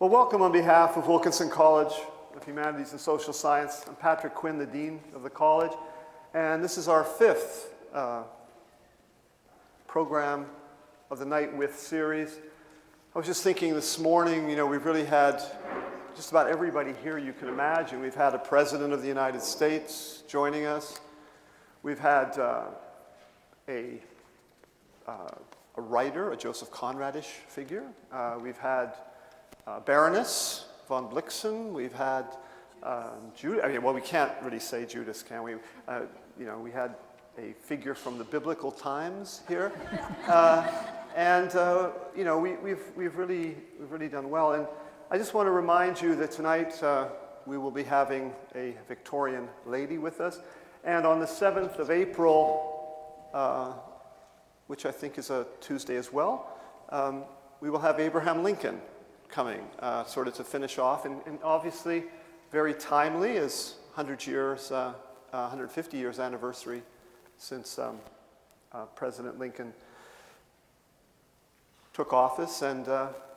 Well, welcome on behalf of Wilkinson College of Humanities and Social Science. I'm Patrick Quinn, the Dean of the college, and this is our fifth program of the Night With series. I was just thinking this morning, we've really had just about everybody here you can imagine. We've had a President of the United States joining us. We've had a writer, a Joseph Conradish figure. We've had Baroness von Blixen. We've had Judas. We can't really say Judas, can we? We had a figure from the biblical times here, we've really done well. And I just want to remind you that tonight we will be having a Victorian lady with us, and on the 7th of April, which I think is a Tuesday as well, we will have Abraham Lincoln coming, sort of to finish off, and obviously very timely as 150 years anniversary since President Lincoln took office, and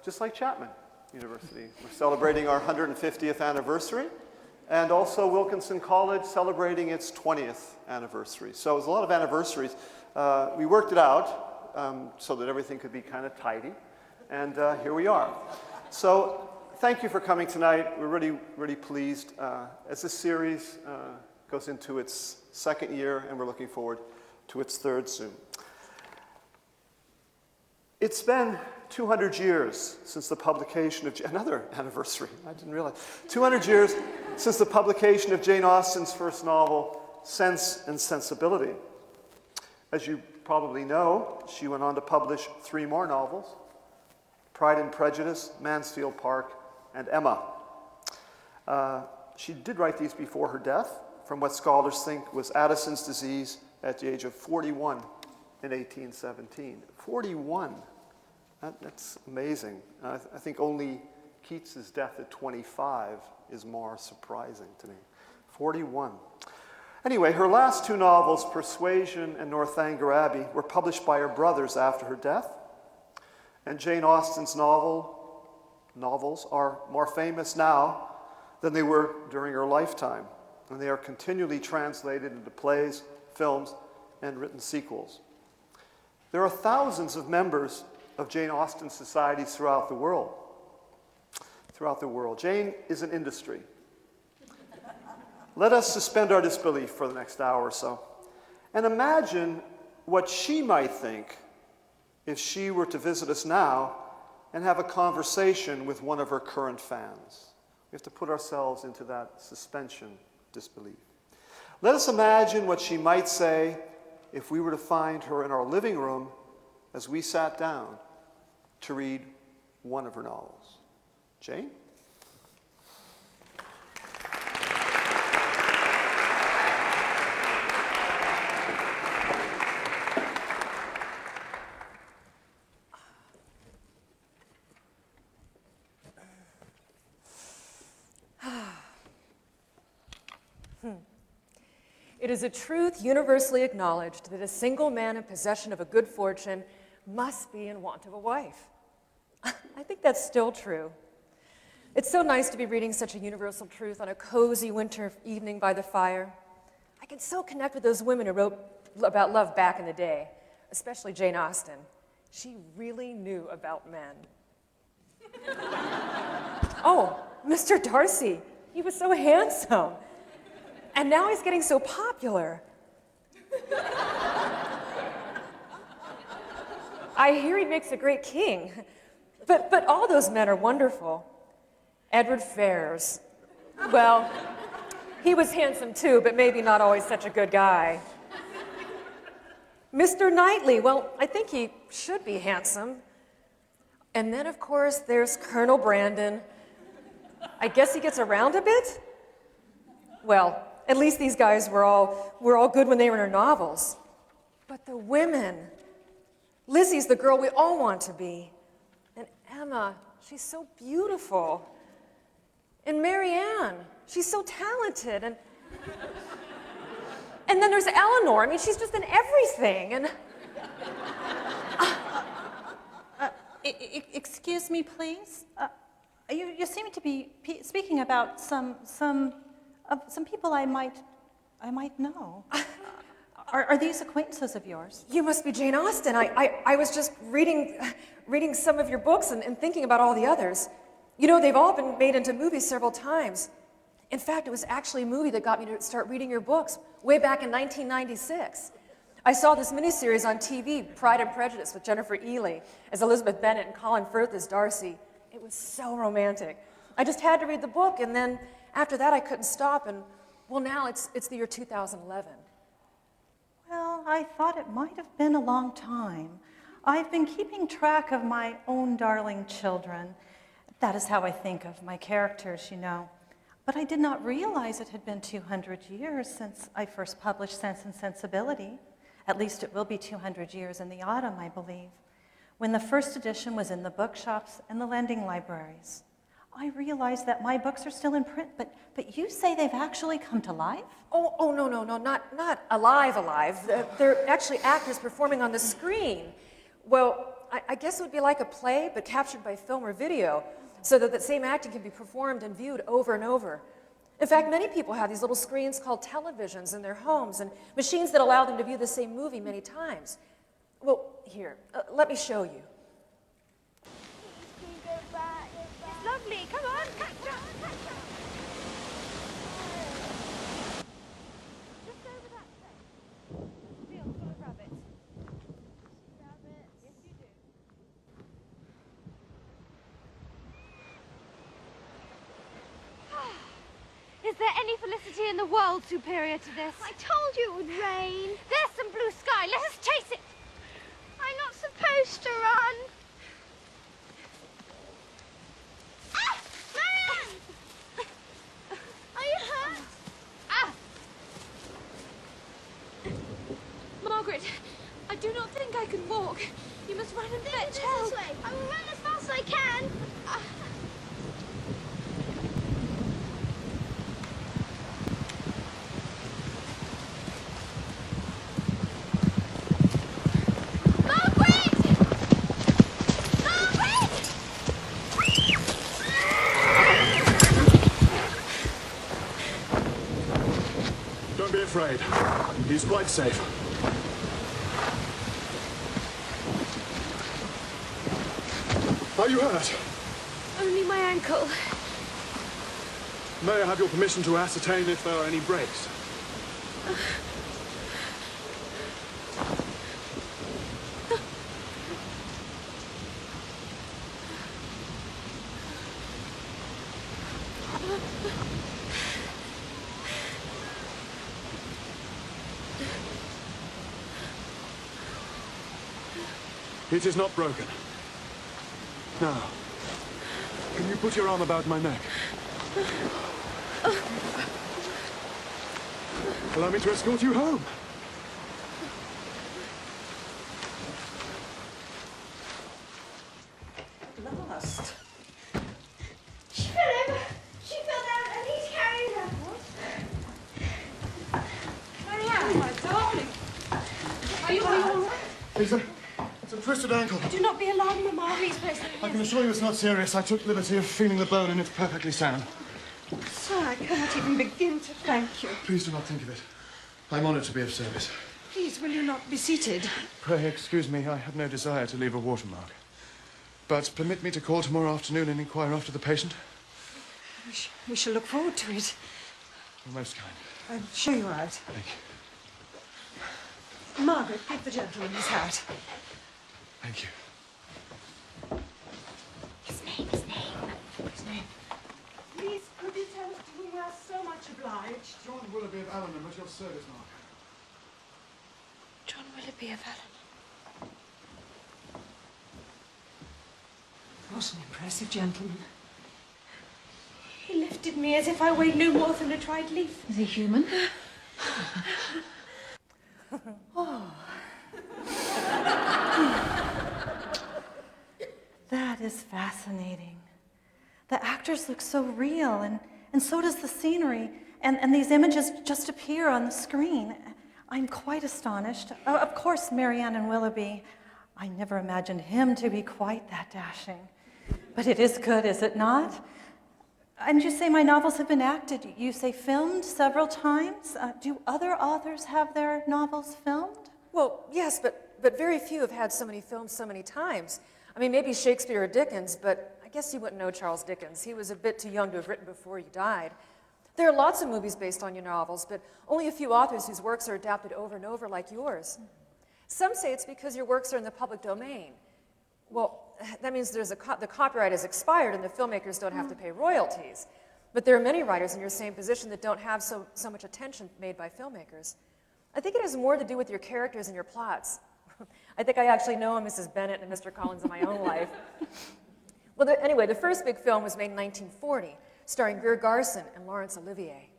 just like Chapman University, we're celebrating our 150th anniversary, and also Wilkinson College celebrating its 20th anniversary. So it's a lot of anniversaries. We worked it out so that everything could be kind of tidy, and here we are. So thank you for coming tonight. We're really pleased as this series goes into its second year, and we're looking forward to its third soon. It's been 200 years since the publication of another anniversary. I didn't realize 200 years since the publication of Jane Austen's first novel, Sense and Sensibility. As you probably know, she went on to publish 3 more novels: Pride and Prejudice, Mansfield Park, and Emma. She did write these before her death, from what scholars think was Addison's disease at the age of 41 in 1817. 41. That's amazing. I think only Keats's death at 25 is more surprising to me. 41. Anyway, her last 2 novels, Persuasion and Northanger Abbey, were published by her brothers after her death. And Jane Austen's novels are more famous now than they were during her lifetime, and they are continually translated into plays, films, and written sequels. There are thousands of members of Jane Austen societies throughout the world. Jane is an industry. Let us suspend our disbelief for the next hour or so and imagine what she might think if she were to visit us now and have a conversation with one of her current fans. We have to put ourselves into that suspension disbelief. Let us imagine what she might say if we were to find her in our living room as we sat down to read one of her novels. Jane? It is a truth universally acknowledged that a single man in possession of a good fortune must be in want of a wife. I think that's still true. It's so nice to be reading such a universal truth on a cozy winter evening by the fire. I can so connect with those women who wrote about love back in the day, especially Jane Austen. She really knew about men. Oh, Mr. Darcy, he was so handsome. And now he's getting so popular. I hear he makes a great king. But all those men are wonderful. Edward Ferrars. Well, he was handsome too, but maybe not always such a good guy. Mr. Knightley, well, I think he should be handsome. And then, of course, there's Colonel Brandon. I guess he gets around a bit? Well, at least these guys were all good when they were in their novels. But the women. Lizzie's the girl we all want to be. And Emma, she's so beautiful. And Marianne, she's so talented. And then there's Eleanor. I mean, she's just in everything. And Excuse me, please. You seem to be speaking about some people I might know. Are these acquaintances of yours? You must be Jane Austen. I was just reading some of your books and thinking about all the others. You know, they've all been made into movies several times. In fact, it was actually a movie that got me to start reading your books way back in 1996. I saw this miniseries on TV, Pride and Prejudice, with Jennifer Ely as Elizabeth Bennet and Colin Firth as Darcy. It was so romantic. I just had to read the book, and then after that I couldn't stop, and well, now it's the year 2011. Well, I thought it might have been a long time. I've been keeping track of my own darling children. That is how I think of my characters, you know. But I did not realize it had been 200 years since I first published Sense and Sensibility. At least it will be 200 years in the autumn, I believe, when the first edition was in the bookshops and the lending libraries. I realize that my books are still in print, but you say they've actually come to life? Oh, no, not alive. They're actually actors performing on the screen. Well, I guess it would be like a play, but captured by film or video, so that the same acting can be performed and viewed over and over. In fact, many people have these little screens called televisions in their homes and machines that allow them to view the same movie many times. Well, here, let me show you. It's lovely. Come on, catch up. Just over that way. Field full of rabbits. Rabbits. Yes, you do. Is there any felicity in the world superior to this? I told you it would rain. There's some blue sky. Let us chase it. I'm not supposed to run. Ah! Marianne! Are you hurt? Ah! Margaret, I do not think I can walk. You must run and fetch help. This way. I will run as fast as I can. Don't be afraid. He's quite safe. Are you hurt? Only my ankle. May I have your permission to ascertain if there are any breaks? It is not broken. Now, can you put your arm about my neck? Allow me to escort you home. Lost. She fell over. She fell down and he's carrying her. Marianne, my darling. Are you all right? It's a twisted ankle. Do not be alarmed, Mamma. Please place it I can assure you it's not serious. I took the liberty of feeling the bone and it's perfectly sound. Sir, I cannot even begin to thank you. Please do not think of it. I'm honoured to be of service. Please, will you not be seated? Pray excuse me, I have no desire to leave a watermark. But permit me to call tomorrow afternoon and inquire after the patient. We shall look forward to it. You're most kind. I'll show you out. Thank you. Margaret, give the gentleman his hat. Thank you. His name. Please, could you tell us to whom we are so much obliged? John Willoughby of Allenham at your service, Mark. John Willoughby of Allen. What an impressive gentleman. He lifted me as if I weighed no more than a dried leaf. Is he human? That is fascinating. The actors look so real, and so does the scenery, and these images just appear on the screen. I'm quite astonished. Of course, Marianne and Willoughby. I never imagined him to be quite that dashing. But it is good, is it not? And you say my novels have been acted. You say filmed several times. Do other authors have their novels filmed? Well, yes, but very few have had so many films so many times. I mean, maybe Shakespeare or Dickens, but I guess you wouldn't know Charles Dickens. He was a bit too young to have written before he died. There are lots of movies based on your novels, but only a few authors whose works are adapted over and over like yours. Some say it's because your works are in the public domain. Well, that means the copyright is expired and the filmmakers don't have to pay royalties. But there are many writers in your same position that don't have so much attention made by filmmakers. I think it has more to do with your characters and your plots. I think I actually know a Mrs. Bennet and Mr. Collins in my own life. Well, anyway, the first big film was made in 1940, starring Greer Garson and Laurence Olivier.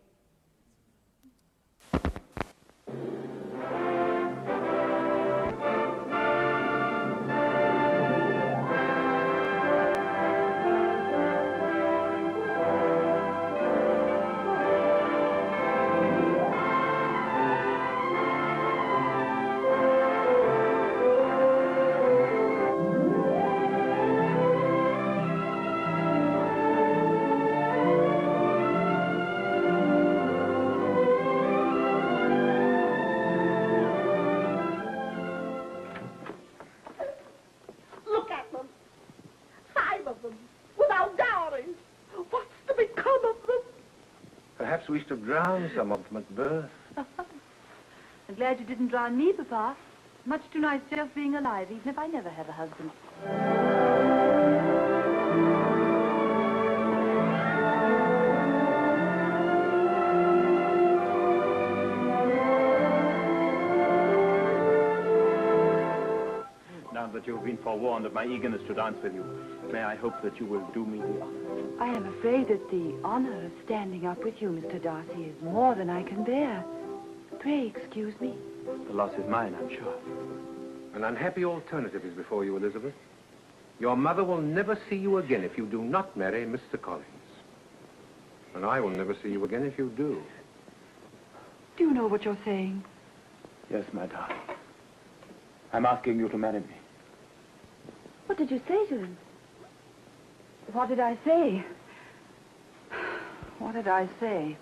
Look at them. 5 of them, without dowry. What's to become of them? Perhaps we should drown some of them at birth. I'm glad you didn't drown me, Papa. Much too nice just being alive, even if I never have a husband. Now that you've been forewarned of my eagerness to dance with you, may I hope that you will do me the honor? I am afraid that the honor of standing up with you, Mr. Darcy, is more than I can bear. Pray excuse me. The loss is mine, I'm sure. An unhappy alternative is before you, Elizabeth. Your mother will never see you again if you do not marry Mr. Collins. And I will never see you again if you do. Do you know what you're saying? Yes, my darling. I'm asking you to marry me. What did you say to him? What did I say? What did I say?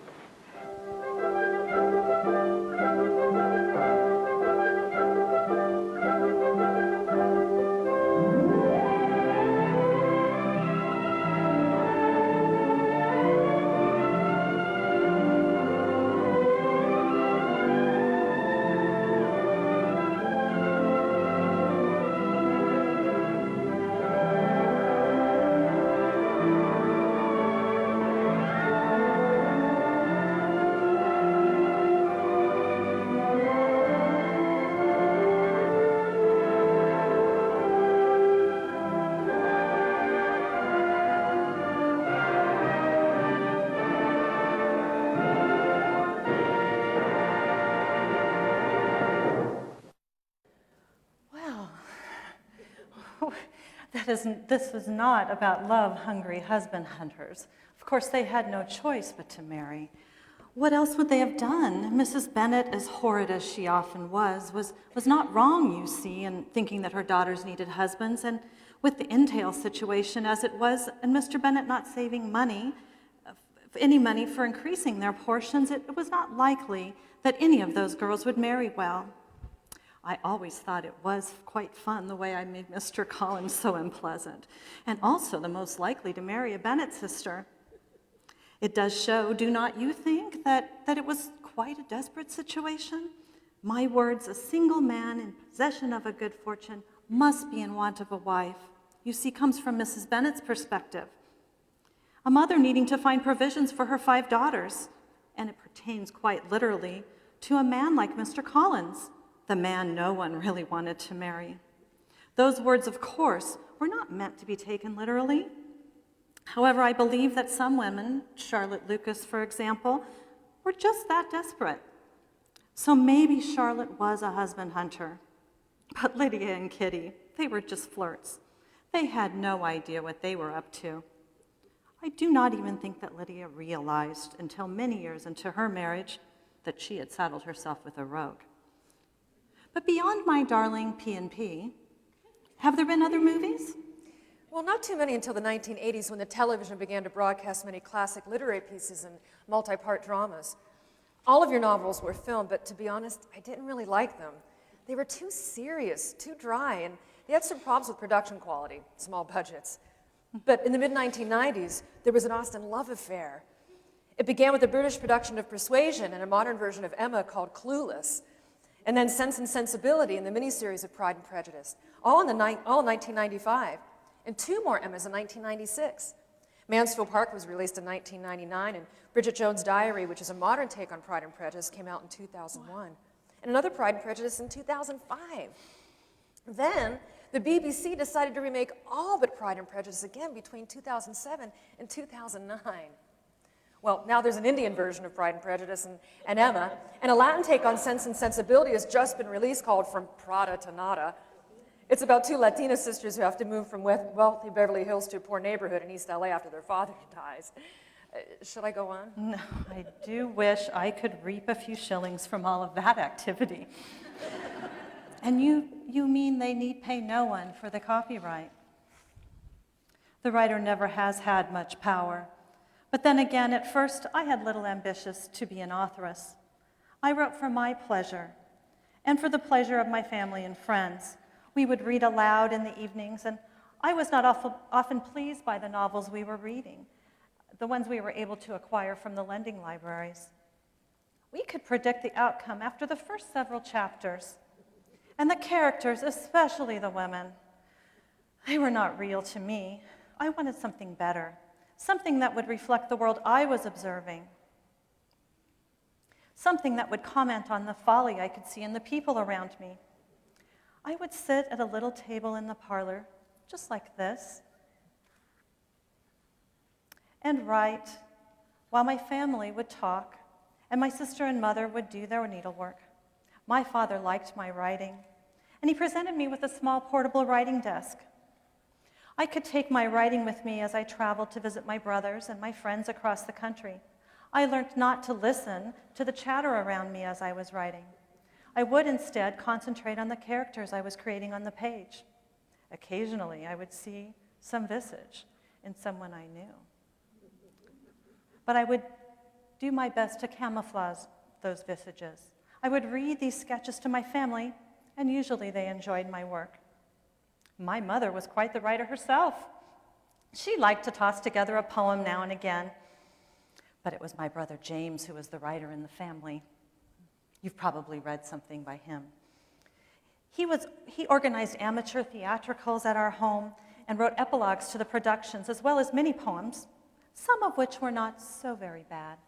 This was not about love-hungry husband hunters. Of course, they had no choice but to marry. What else would they have done? Mrs. Bennet, as horrid as she often was not wrong, you see, in thinking that her daughters needed husbands, and with the entail situation as it was, and Mr. Bennet not saving any money for increasing their portions, it was not likely that any of those girls would marry well. I always thought it was quite fun the way I made Mr. Collins so unpleasant, and also the most likely to marry a Bennet sister. It does show, do not you think, that it was quite a desperate situation? My words, a single man in possession of a good fortune must be in want of a wife. You see, comes from Mrs. Bennet's perspective. A mother needing to find provisions for her 5 daughters, and it pertains quite literally to a man like Mr. Collins, the man no one really wanted to marry. Those words, of course, were not meant to be taken literally. However, I believe that some women, Charlotte Lucas, for example, were just that desperate. So maybe Charlotte was a husband hunter, but Lydia and Kitty, they were just flirts. They had no idea what they were up to. I do not even think that Lydia realized until many years into her marriage that she had saddled herself with a rogue. But beyond my darling P&P, have there been other movies? Well, not too many until the 1980s when the television began to broadcast many classic literary pieces and multi-part dramas. All of your novels were filmed, but to be honest, I didn't really like them. They were too serious, too dry, and they had some problems with production quality, small budgets. But in the mid-1990s, there was an Austen love affair. It began with the British production of Persuasion and a modern version of Emma called Clueless, and then Sense and Sensibility and the miniseries of Pride and Prejudice, all in 1995, and 2 more Emmas in 1996. Mansfield Park was released in 1999, and Bridget Jones' Diary, which is a modern take on Pride and Prejudice, came out in 2001, and another Pride and Prejudice in 2005. Then, the BBC decided to remake all but Pride and Prejudice again between 2007 and 2009. Well, now there's an Indian version of Pride and Prejudice and Emma, and a Latin take on Sense and Sensibility has just been released called From Prada to Nada. It's about 2 Latina sisters who have to move from wealthy Beverly Hills to a poor neighborhood in East LA after their father dies. Should I go on? No, I do wish I could reap a few shillings from all of that activity. And you mean they need pay no one for the copyright? The writer never has had much power. But then again, at first, I had little ambitions to be an authoress. I wrote for my pleasure, and for the pleasure of my family and friends. We would read aloud in the evenings, and I was not often pleased by the novels we were reading, the ones we were able to acquire from the lending libraries. We could predict the outcome after the first several chapters. And the characters, especially the women, they were not real to me. I wanted something better, something that would reflect the world I was observing, something that would comment on the folly I could see in the people around me. I would sit at a little table in the parlor, just like this, and write while my family would talk and my sister and mother would do their needlework. My father liked my writing, and he presented me with a small portable writing desk. I could take my writing with me as I traveled to visit my brothers and my friends across the country. I learned not to listen to the chatter around me as I was writing. I would instead concentrate on the characters I was creating on the page. Occasionally, I would see some visage in someone I knew. But I would do my best to camouflage those visages. I would read these sketches to my family, and usually they enjoyed my work. My mother was quite the writer herself. She liked to toss together a poem now and again, but it was my brother James who was the writer in the family. You've probably read something by him. He organized amateur theatricals at our home and wrote epilogues to the productions, as well as many poems, some of which were not so very bad.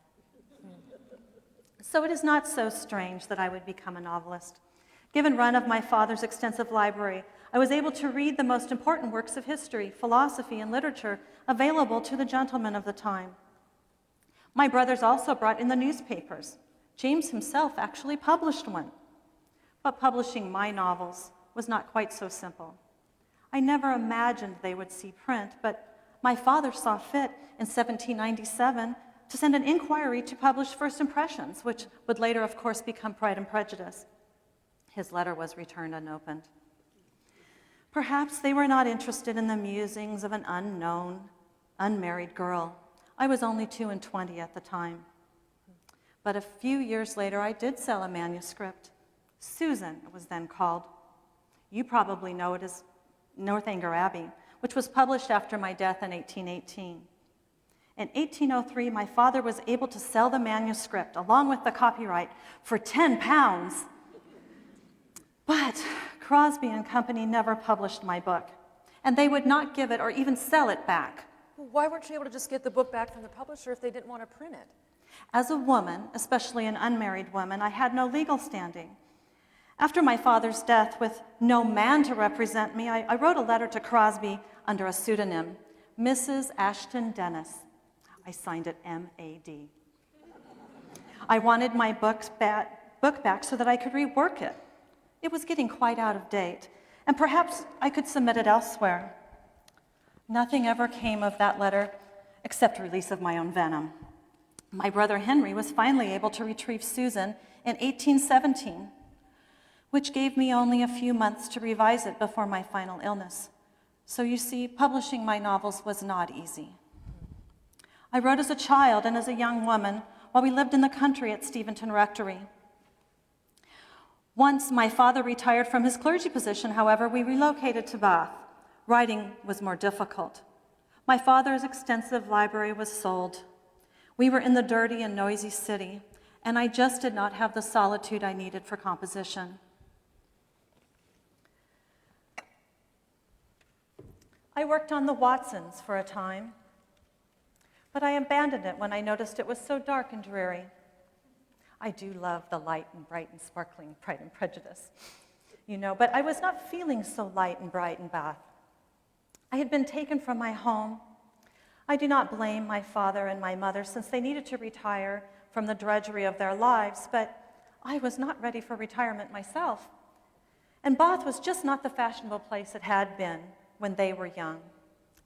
So it is not so strange that I would become a novelist. Given run of my father's extensive library, I was able to read the most important works of history, philosophy, and literature available to the gentlemen of the time. My brothers also brought in the newspapers. James himself actually published one. But publishing my novels was not quite so simple. I never imagined they would see print, but my father saw fit in 1797 to send an inquiry to publish First Impressions, which would later, of course, become Pride and Prejudice. His letter was returned unopened. Perhaps they were not interested in the musings of an unknown, unmarried girl. I was only 22 at the time. But a few years later, I did sell a manuscript. Susan, it was then called. You probably know it as Northanger Abbey, which was published after my death in 1818. In 1803, my father was able to sell the manuscript, along with the copyright, for £10. But Crosby and Company never published my book, and they would not give it or even sell it back. Why weren't you able to just get the book back from the publisher if they didn't want to print it? As a woman, especially an unmarried woman, I had no legal standing. After my father's death, with no man to represent me, I wrote a letter to Crosby under a pseudonym, Mrs. Ashton Dennis. I signed it M.A.D. I wanted my book back so that I could rework it. It was getting quite out of date, and perhaps I could submit it elsewhere. Nothing ever came of that letter except release of my own venom. My brother Henry was finally able to retrieve Susan in 1817, which gave me only a few months to revise it before my final illness. So you see, publishing my novels was not easy. I wrote as a child and as a young woman while we lived in the country at Steventon Rectory. Once my father retired from his clergy position, however, we relocated to Bath. Writing was more difficult. My father's extensive library was sold. We were in the dirty and noisy city, and I just did not have the solitude I needed for composition. I worked on the Watsons for a time, but I abandoned it when I noticed it was so dark and dreary. I do love the light and bright and sparkling Pride and Prejudice, but I was not feeling so light and bright in Bath. I had been taken from my home. I do not blame my father and my mother since they needed to retire from the drudgery of their lives, but I was not ready for retirement myself. And Bath was just not the fashionable place it had been when they were young.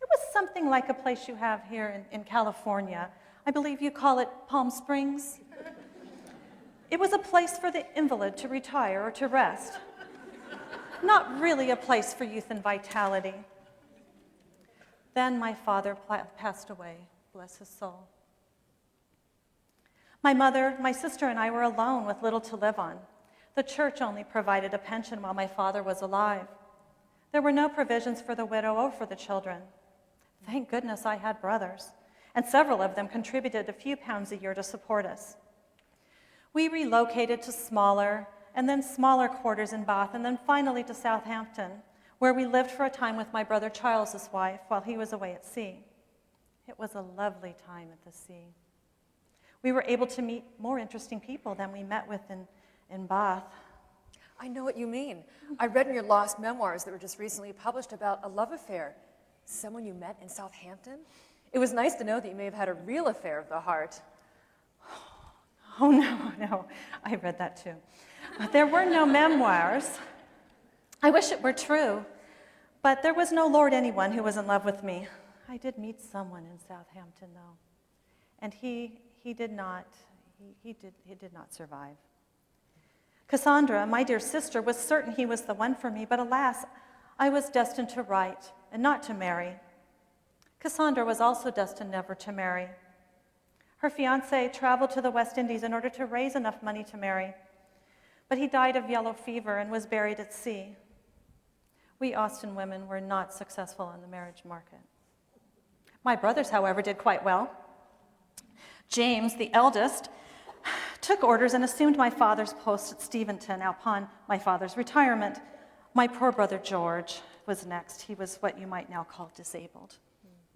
It was something like a place you have here in California. I believe you call it Palm Springs. It was a place for the invalid to retire or to rest. Not really a place for youth and vitality. Then my father passed away, bless his soul. My mother, my sister, and I were alone with little to live on. The church only provided a pension while my father was alive. There were no provisions for the widow or for the children. Thank goodness I had brothers, and several of them contributed a few pounds a year to support us. We relocated to smaller and then smaller quarters in Bath, and then finally to Southampton, where we lived for a time with my brother Charles's wife while he was away at sea. It was a lovely time at the sea. We were able to meet more interesting people than we met with in Bath. I know what you mean. I read in your lost memoirs that were just recently published about a love affair. Someone you met in Southampton? It was nice to know that you may have had a real affair of the heart. Oh, no, I read that too. But there were no memoirs. I wish it were true, but there was no Lord anyone who was in love with me. I did meet someone in Southampton, though, and he did not survive. Cassandra, my dear sister, was certain he was the one for me, but alas, I was destined to write and not to marry. Cassandra was also destined never to marry. Her fiancé traveled to the West Indies in order to raise enough money to marry, but he died of yellow fever and was buried at sea. We Austen women were not successful in the marriage market. My brothers, however, did quite well. James, the eldest, took orders and assumed my father's post at Steventon upon my father's retirement. My poor brother George was next. He was what you might now call disabled,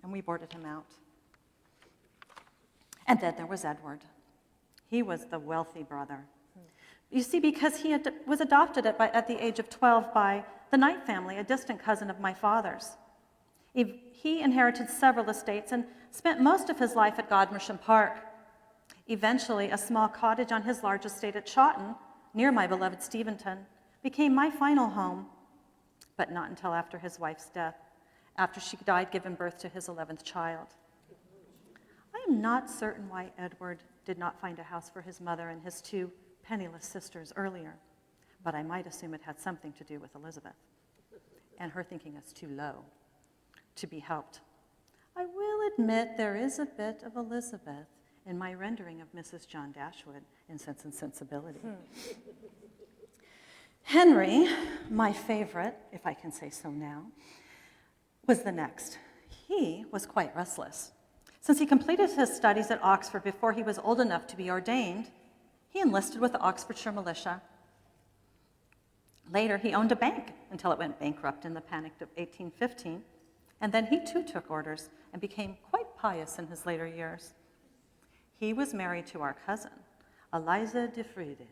and we boarded him out. And then there was Edward. He was the wealthy brother. You see, because he was adopted at the age of 12 by the Knight family, a distant cousin of my father's. He inherited several estates and spent most of his life at Godmersham Park. Eventually, a small cottage on his large estate at Chawton, near my beloved Steventon, became my final home, but not until after his wife's death, after she died giving birth to his 11th child. I am not certain why Edward did not find a house for his mother and his two penniless sisters earlier, but I might assume it had something to do with Elizabeth and her thinking us too low to be helped. I will admit there is a bit of Elizabeth in my rendering of Mrs. John Dashwood in Sense and Sensibility. Henry, my favorite, if I can say so now, was the next. He was quite restless. Since he completed his studies at Oxford before he was old enough to be ordained, he enlisted with the Oxfordshire militia. Later, he owned a bank until it went bankrupt in the panic of 1815, and then he too took orders and became quite pious in his later years. He was married to our cousin, Eliza de Friede,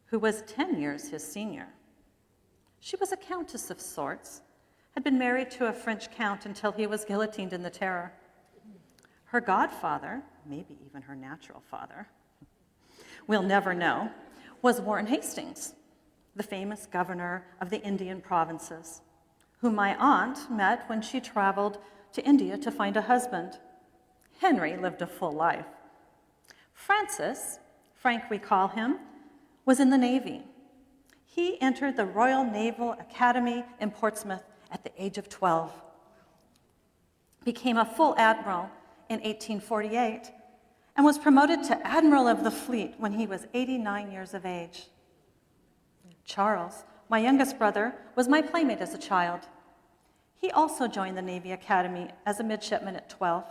who was 10 years his senior. She was a countess of sorts, had been married to a French count until he was guillotined in the Terror. Her godfather, maybe even her natural father, we'll never know, was Warren Hastings, the famous governor of the Indian provinces, whom my aunt met when she traveled to India to find a husband. Henry lived a full life. Francis, Frank we call him, was in the Navy. He entered the Royal Naval Academy in Portsmouth at the age of 12. Became a full admiral in 1848 and was promoted to Admiral of the Fleet when he was 89 years of age. Charles, my youngest brother, was my playmate as a child. He also joined the Navy Academy as a midshipman at 12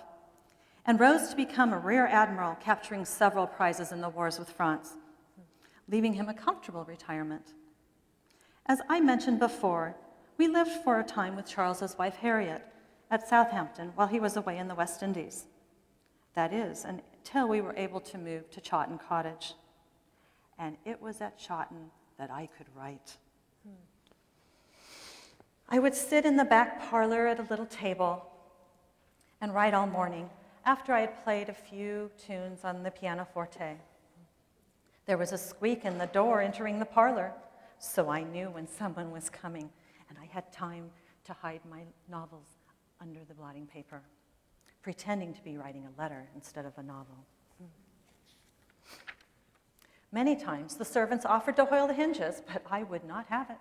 and rose to become a rear admiral, capturing several prizes in the wars with France, leaving him a comfortable retirement. As I mentioned before, we lived for a time with Charles's wife Harriet at Southampton while he was away in the West Indies. That is, until we were able to move to Chawton Cottage. And it was at Chawton that I could write. I would sit in the back parlor at a little table and write all morning after I had played a few tunes on the pianoforte. There was a squeak in the door entering the parlor, so I knew when someone was coming, and I had time to hide my novels under the blotting paper, pretending to be writing a letter instead of a novel. Many times the servants offered to oil the hinges, but I would not have it.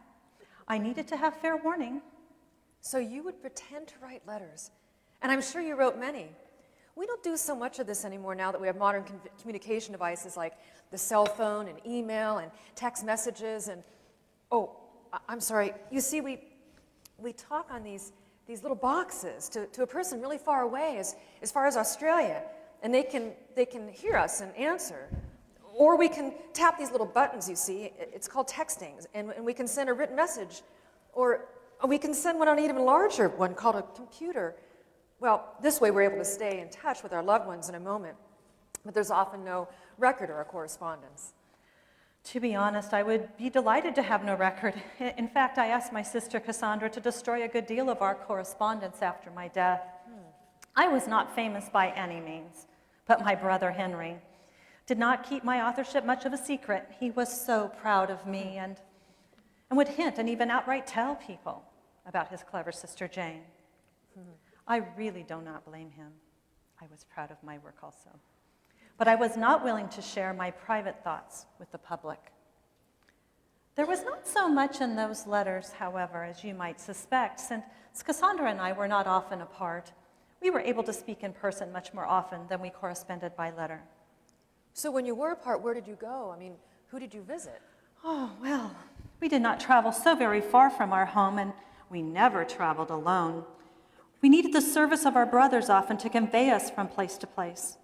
I needed to have fair warning. So you would pretend to write letters, and I'm sure you wrote many. We don't do so much of this anymore now that we have modern communication devices like the cell phone and email and text messages and, I'm sorry, you see, we talk on these little boxes to a person really far away, as far as Australia, and they can hear us and answer. Or we can tap these little buttons, you see, it's called texting, and we can send a written message, or we can send one on an even larger one called a computer. Well, this way we're able to stay in touch with our loved ones in a moment, but there's often no record of our correspondence. To be honest, I would be delighted to have no record. In fact, I asked my sister Cassandra to destroy a good deal of our correspondence after my death. I was not famous by any means, but my brother Henry did not keep my authorship much of a secret. He was so proud of me and would hint and even outright tell people about his clever sister Jane. I really do not blame him. I was proud of my work also. But I was not willing to share my private thoughts with the public. There was not so much in those letters, however, as you might suspect, since Cassandra and I were not often apart. We were able to speak in person much more often than we corresponded by letter. So when you were apart, where did you go? I mean, who did you visit? Oh, well, we did not travel so very far from our home, and we never traveled alone. We needed the service of our brothers often to convey us from place to place.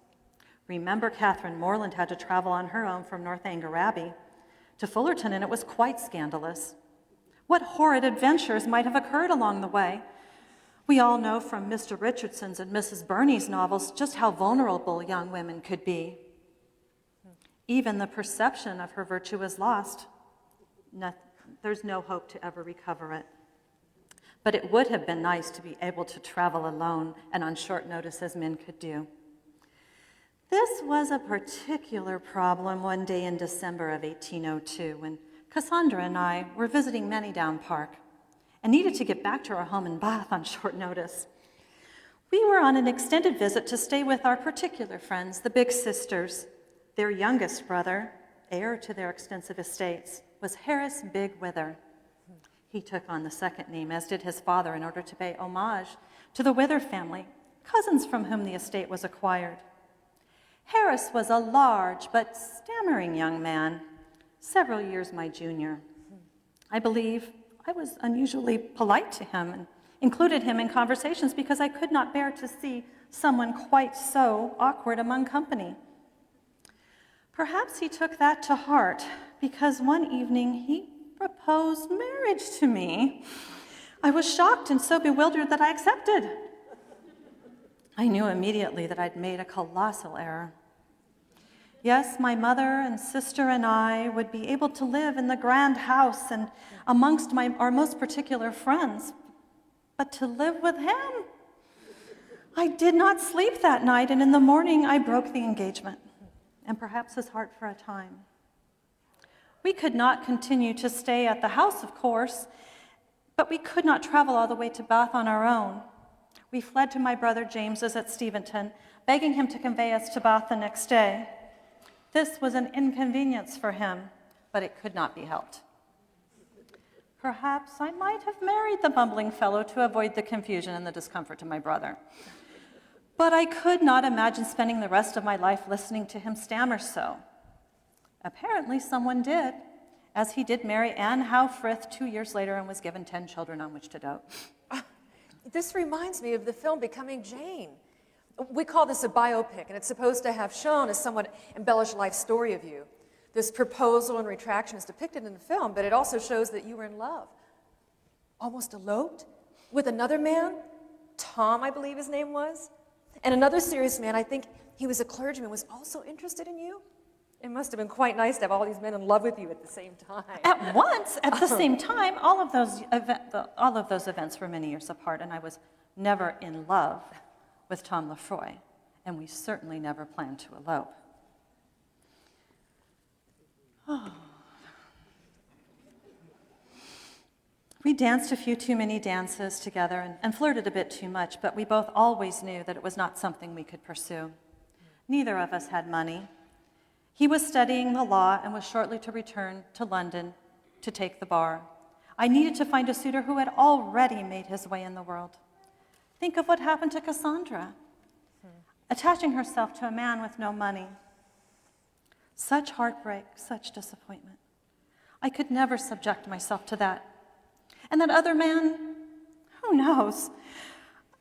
Remember, Catherine Morland had to travel on her own from Northanger Abbey to Fullerton, and it was quite scandalous. What horrid adventures might have occurred along the way? We all know from Mr. Richardson's and Mrs. Burney's novels just how vulnerable young women could be. Even the perception of her virtue is lost. There's no hope to ever recover it. But it would have been nice to be able to travel alone and on short notice as men could do. This was a particular problem one day in December of 1802 when Cassandra and I were visiting Manydown Park and needed to get back to our home in Bath on short notice. We were on an extended visit to stay with our particular friends, the Big Sisters. Their youngest brother, heir to their extensive estates, was Harris Big Wither. He took on the second name, as did his father, in order to pay homage to the Wither family, cousins from whom the estate was acquired. Harris was a large but stammering young man, several years my junior. I believe I was unusually polite to him and included him in conversations because I could not bear to see someone quite so awkward among company. Perhaps he took that to heart because one evening he proposed marriage to me. I was shocked and so bewildered that I accepted. I knew immediately that I'd made a colossal error. Yes, my mother and sister and I would be able to live in the grand house and amongst our most particular friends, but to live with him? I did not sleep that night, and in the morning I broke the engagement, and perhaps his heart for a time. We could not continue to stay at the house, of course, but we could not travel all the way to Bath on our own. We fled to my brother James's at Steventon, begging him to convey us to Bath the next day. This was an inconvenience for him, but it could not be helped. perhaps I might have married the bumbling fellow to avoid the confusion and the discomfort to my brother. But I could not imagine spending the rest of my life listening to him stammer so. Apparently someone did, as he did marry Anne Howe Frith 2 years later and was given 10 children on which to dote. This reminds me of the film Becoming Jane. We call this a biopic, and it's supposed to have shown a somewhat embellished life story of you. This proposal and retraction is depicted in the film, but it also shows that you were in love. Almost eloped with another man, Tom, I believe his name was, and another serious man, I think he was a clergyman, was also interested in you. It must have been quite nice to have all these men in love with you at the same time. At once, at the same time, all of those events were many years apart, and I was never in love with Tom Lefroy, and we certainly never planned to elope. Oh. We danced a few too many dances together and flirted a bit too much, but we both always knew that it was not something we could pursue. Neither of us had money. He was studying the law and was shortly to return to London to take the bar. I needed to find a suitor who had already made his way in the world. Think of what happened to Cassandra, attaching herself to a man with no money. Such heartbreak, such disappointment. I could never subject myself to that. And that other man, who knows?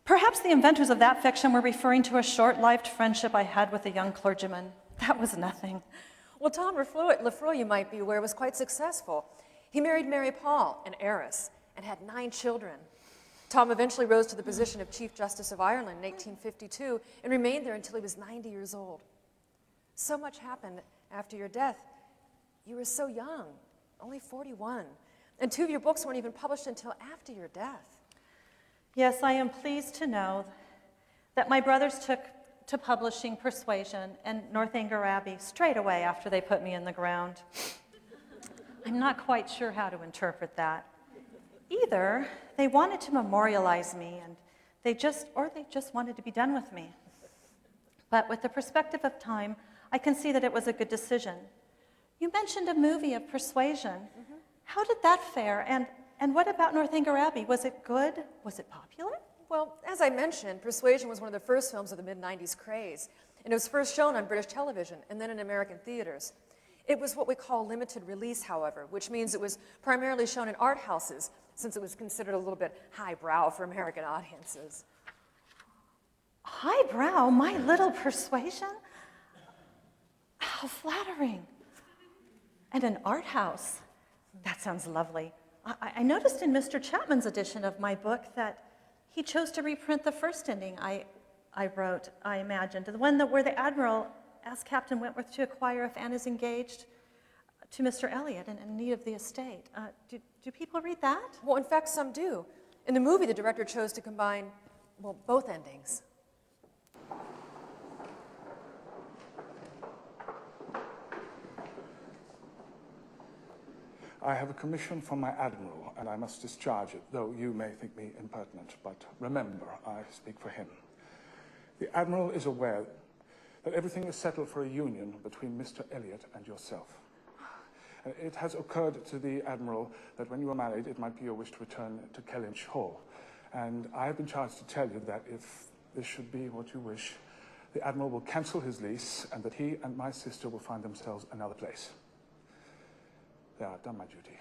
Perhaps the inventors of that fiction were referring to a short-lived friendship I had with a young clergyman. That was nothing. Well, Tom Lefroy, you might be aware, was quite successful. He married Mary Paul, an heiress, and had 9 children. Tom eventually rose to the position of Chief Justice of Ireland in 1852 and remained there until he was 90 years old. So much happened after your death. You were so young, only 41. And 2 of your books weren't even published until after your death. Yes, I am pleased to know that my brothers took to publishing Persuasion and Northanger Abbey straight away after they put me in the ground. I'm not quite sure how to interpret that. Either they wanted to memorialize me and they just wanted to be done with me. But with the perspective of time, I can see that it was a good decision. You mentioned a movie of Persuasion. Mm-hmm. How did that fare? And what about Northanger Abbey? Was it good? Was it popular? Well, as I mentioned, Persuasion was one of the first films of the mid-90s craze, and it was first shown on British television and then in American theaters. It was what we call limited release, however, which means it was primarily shown in art houses, since it was considered a little bit highbrow for American audiences. Highbrow? My little Persuasion? How flattering. And an art house. That sounds lovely. I noticed in Mr. Chapman's edition of my book that he chose to reprint the first ending I wrote, I imagined, the one where the Admiral asked Captain Wentworth to acquire if Anne is engaged to Mr. Elliot and in need of the estate. Do people read that? Well, in fact, some do. In the movie, the director chose to combine, well, both endings. I have a commission from my admiral, and I must discharge it, though you may think me impertinent. But remember, I speak for him. The admiral is aware that everything is settled for a union between Mr. Elliot and yourself. It has occurred to the admiral that when you are married, it might be your wish to return to Kellynch Hall. And I have been charged to tell you that if this should be what you wish, the admiral will cancel his lease, and that he and my sister will find themselves another place. There, I've done my duty.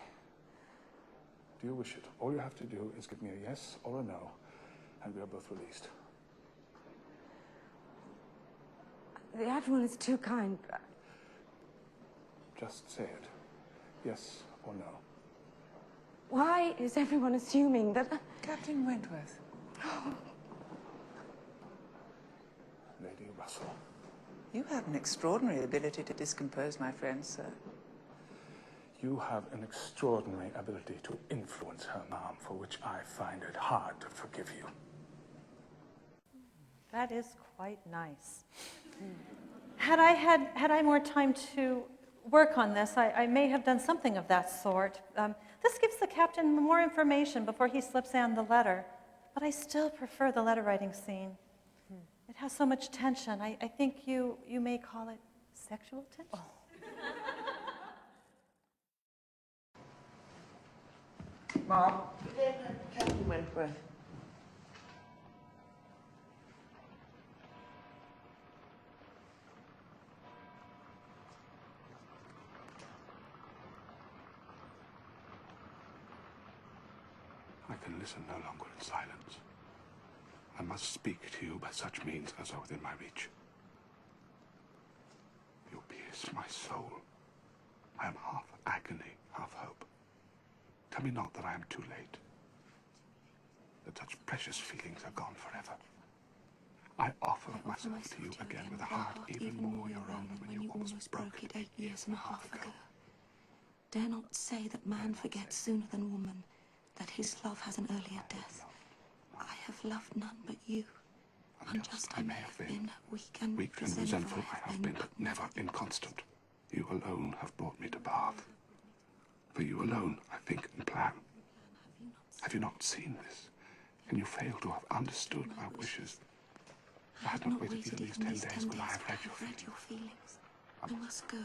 Do you wish it? All you have to do is give me a yes or a no, and we are both released. The Admiral is too kind. Just say it. Yes or no. Why is everyone assuming that... Captain Wentworth. Lady Russell. You have an extraordinary ability to discompose my friends, sir. You have an extraordinary ability to influence her, ma'am, for which I find it hard to forgive you. That is quite nice. Had I more time to work on this, I may have done something of that sort. This gives the captain more information before he slips Anne the letter, but I still prefer the letter writing scene. It has so much tension. I think you may call it sexual tension. Oh. Mom, Captain Wentworth. I can listen no longer in silence. I must speak to you by such means as are within my reach. You pierce my soul. I am half agony, half hope. Tell me not that I am too late, that such precious feelings are gone forever. I offer myself to you again with a heart even more your own than when you almost broke it 8 years and a half ago. Dare not say that man forgets sooner than woman, that his love has an earlier death. I have loved none but you. Unjust I may have been, weak and resentful I have been, but never inconstant. You alone have brought me to Bath. For you alone I think and plan. Have you not seen this? Can you fail to have understood my wishes? I had not waited at least 10 days when I have read your feelings. I must go,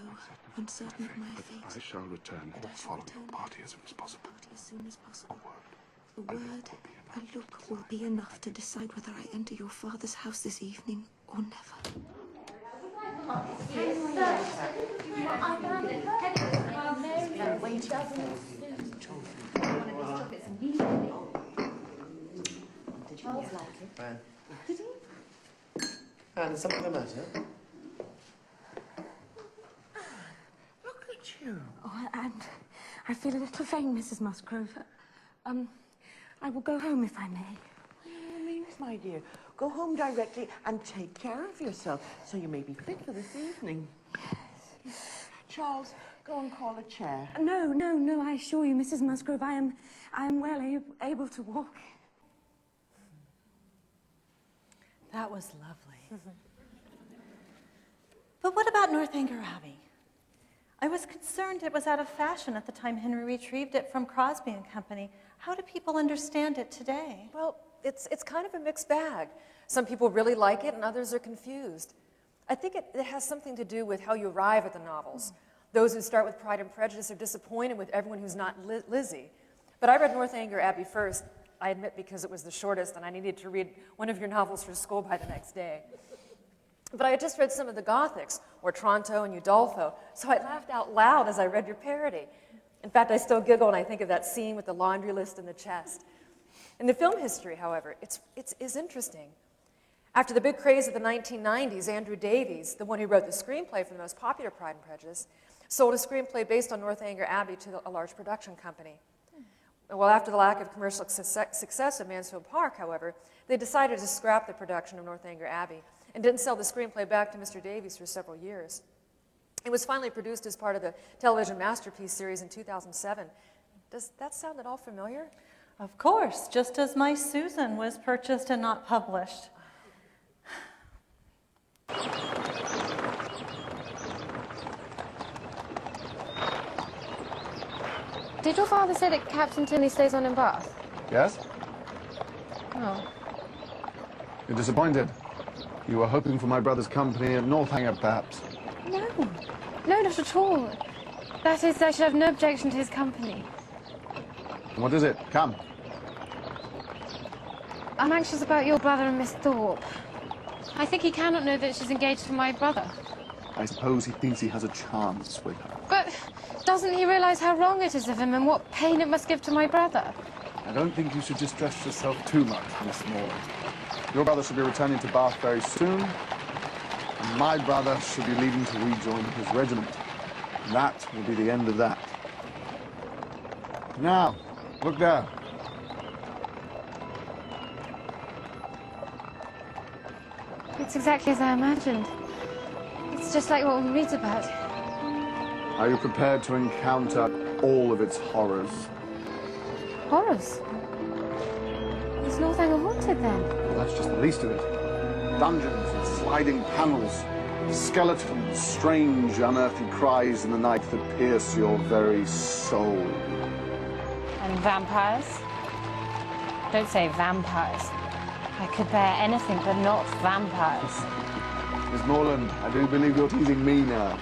uncertain of my fate. I shall return or follow your party as soon as possible. As soon as possible. A word, a look will be enough to decide whether I enter your father's house this evening or never. And is something the matter? Look at you. Oh, I feel a little vain, Mrs. Musgrove. I will go home if I may. Means, my dear, go home directly and take care of yourself so you may be fit for this evening. Yes. Charles, go and call a chair. No, I assure you, Mrs. Musgrove, I am well able to walk. That was lovely. But what about Northanger Abbey? I was concerned it was out of fashion at the time Henry retrieved it from Crosby and Company. How do people understand it today? Well, it's kind of a mixed bag. Some people really like it and others are confused. I think it has something to do with how you arrive at the novels. Those who start with Pride and Prejudice are disappointed with everyone who's not Lizzie. But I read Northanger Abbey first, I admit, because it was the shortest and I needed to read one of your novels for school by the next day. But I had just read some of the Gothics, Otranto and Udolpho, so I laughed out loud as I read your parody. In fact, I still giggle when I think of that scene with the laundry list in the chest. In the film history, however, it is interesting. After the big craze of the 1990s, Andrew Davies, the one who wrote the screenplay for the most popular Pride and Prejudice, sold a screenplay based on Northanger Abbey to a large production company. Well, after the lack of commercial success of Mansfield Park, however, they decided to scrap the production of Northanger Abbey and didn't sell the screenplay back to Mr. Davies for several years. It was finally produced as part of the television Masterpiece series in 2007. Does that sound at all familiar? Of course, just as my Susan was purchased and not published. Did your father say that Captain Tinley stays on in Bath? Yes? Oh. You're disappointed? You were hoping for my brother's company at Northanger, perhaps? No, not at all. That is, I should have no objection to his company. What is it? Come. I'm anxious about your brother and Miss Thorpe. I think he cannot know that she's engaged to my brother. I suppose he thinks he has a chance with her. But doesn't he realize how wrong it is of him and what pain it must give to my brother? I don't think you should distress yourself too much, Miss Morland. Your brother should be returning to Bath very soon, and my brother should be leaving to rejoin his regiment. That will be the end of that. Now, look there. It's exactly as I imagined. It's just like what we read about. Are you prepared to encounter all of its horrors? Horrors? Is Northanger haunted, then? Well, that's just the least of it. Dungeons and sliding panels, skeletons, strange, unearthly cries in the night that pierce your very soul. And vampires? Don't say vampires. I could bear anything but not vampires. Miss Morland, I do believe you're teasing me now.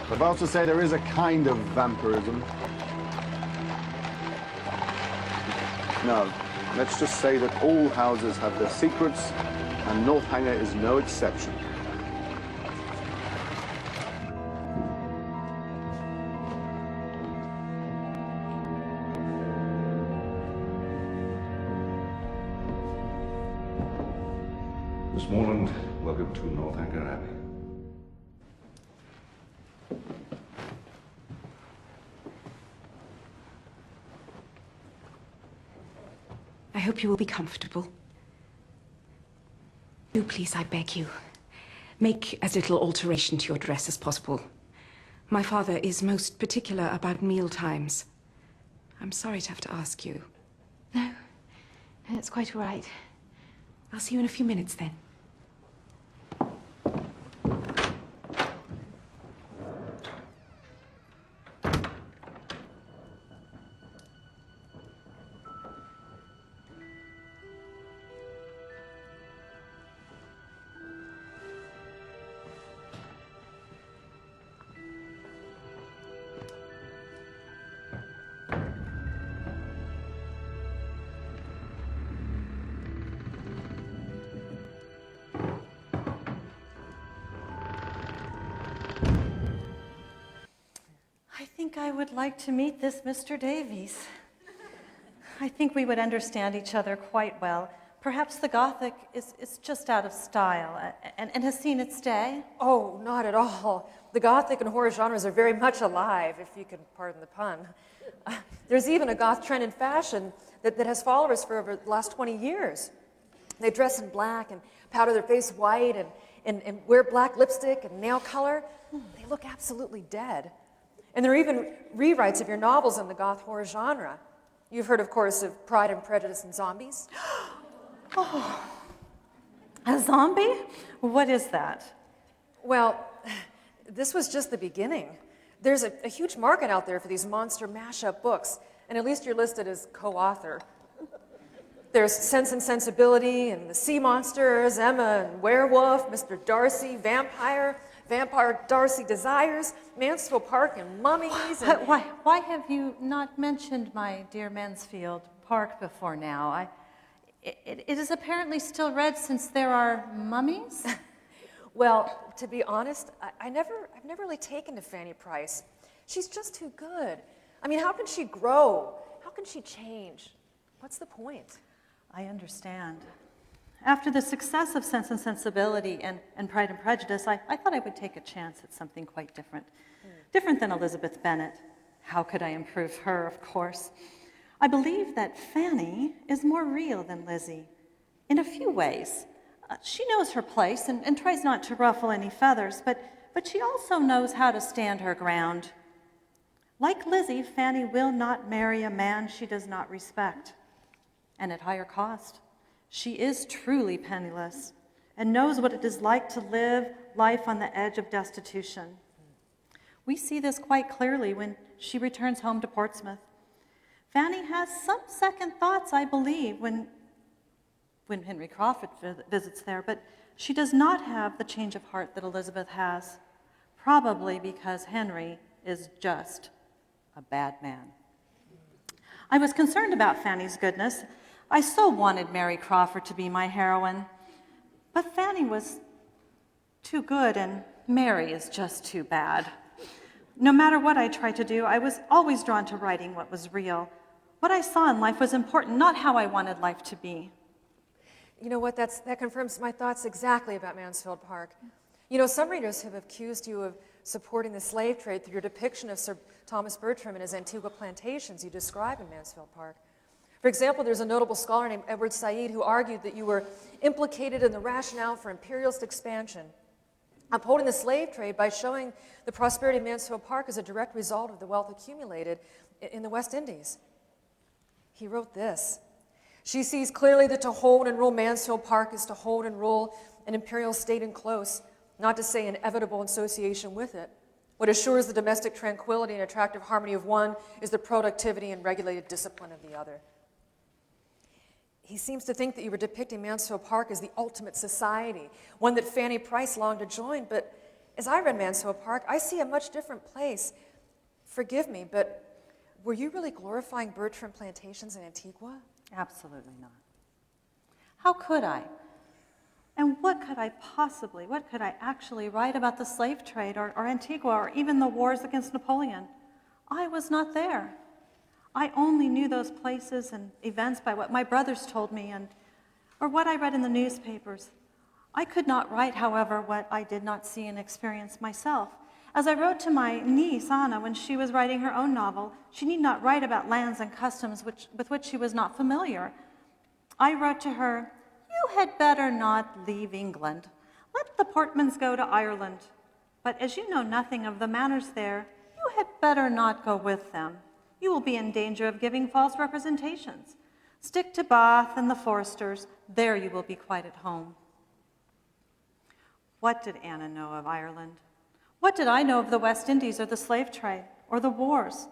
But I also say there is a kind of vampirism. No, let's just say that all houses have their secrets, and Northanger is no exception. Miss Morland, welcome to Northanger Abbey. I hope you will be comfortable. Do please, I beg you, make as little alteration to your dress as possible. My father is most particular about meal times. I'm sorry to have to ask you. No, it's quite all right. I'll see you in a few minutes then. I think I would like to meet this Mr. Davies. I think we would understand each other quite well. Perhaps the Gothic is just out of style and has seen its day. Oh, not at all. The Gothic and horror genres are very much alive, if you can pardon the pun. There's even a goth trend in fashion that has followers for over the last 20 years. They dress in black and powder their face white and wear black lipstick and nail color. They look absolutely dead. And there are even rewrites of your novels in the goth horror genre. You've heard, of course, of Pride and Prejudice and Zombies. Oh, a zombie? What is that? Well, this was just the beginning. There's a huge market out there for these monster mashup books, and at least you're listed as co-author. There's Sense and Sensibility, and the Sea Monsters, Emma and Werewolf, Mr. Darcy, Vampire Darcy Desires, Mansfield Park and Mummies. And... Why have you not mentioned my dear Mansfield Park before now? It is apparently still read since there are mummies? Well, to be honest, I've never really taken to Fanny Price. She's just too good. I mean, how can she grow? How can she change? What's the point? I understand. After the success of Sense and Sensibility and Pride and Prejudice, I thought I would take a chance at something quite different. Different than Elizabeth Bennet. How could I improve her, of course? I believe that Fanny is more real than Lizzie, in a few ways. She knows her place and tries not to ruffle any feathers, but she also knows how to stand her ground. Like Lizzie, Fanny will not marry a man she does not respect, and at higher cost. She is truly penniless and knows what it is like to live life on the edge of destitution. We see this quite clearly when she returns home to Portsmouth. Fanny has some second thoughts, I believe, when Henry Crawford visits there, but she does not have the change of heart that Elizabeth has, probably because Henry is just a bad man. I was concerned about Fanny's goodness. I so wanted Mary Crawford to be my heroine, but Fanny was too good and Mary is just too bad. No matter what I tried to do, I was always drawn to writing what was real. What I saw in life was important, not how I wanted life to be. You know what, that confirms my thoughts exactly about Mansfield Park. You know, some readers have accused you of supporting the slave trade through your depiction of Sir Thomas Bertram and his Antigua plantations you describe in Mansfield Park. For example, there's a notable scholar named Edward Said who argued that you were implicated in the rationale for imperialist expansion, upholding the slave trade by showing the prosperity of Mansfield Park as a direct result of the wealth accumulated in the West Indies. He wrote this: "She sees clearly that to hold and rule Mansfield Park is to hold and rule an imperial state in close, not to say inevitable association with it. What assures the domestic tranquility and attractive harmony of one is the productivity and regulated discipline of the other." He seems to think that you were depicting Mansfield Park as the ultimate society, one that Fanny Price longed to join, but as I read Mansfield Park, I see a much different place. Forgive me, but were you really glorifying Bertram plantations in Antigua? Absolutely not. How could I? And what could I actually write about the slave trade or Antigua or even the wars against Napoleon? I was not there. I only knew those places and events by what my brothers told me or what I read in the newspapers. I could not write, however, what I did not see and experience myself. As I wrote to my niece, Anna, when she was writing her own novel, she need not write about lands and customs with which she was not familiar. I wrote to her, "You had better not leave England. Let the Portmans go to Ireland. But as you know nothing of the manners there, you had better not go with them. You will be in danger of giving false representations. Stick to Bath and the Foresters. There you will be quite at home." What did Anna know of Ireland? What did I know of the West Indies or the slave trade or the wars?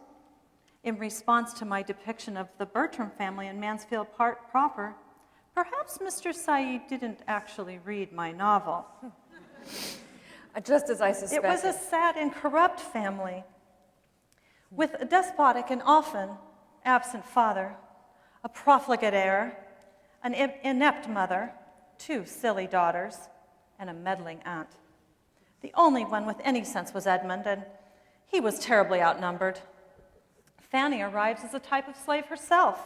In response to my depiction of the Bertram family in Mansfield Park proper, perhaps Mr. Said didn't actually read my novel. Just as I suspected. It was a sad and corrupt family with a despotic and often absent father, a profligate heir, an inept mother, 2 silly daughters, and a meddling aunt. The only one with any sense was Edmund, and he was terribly outnumbered. Fanny arrives as a type of slave herself,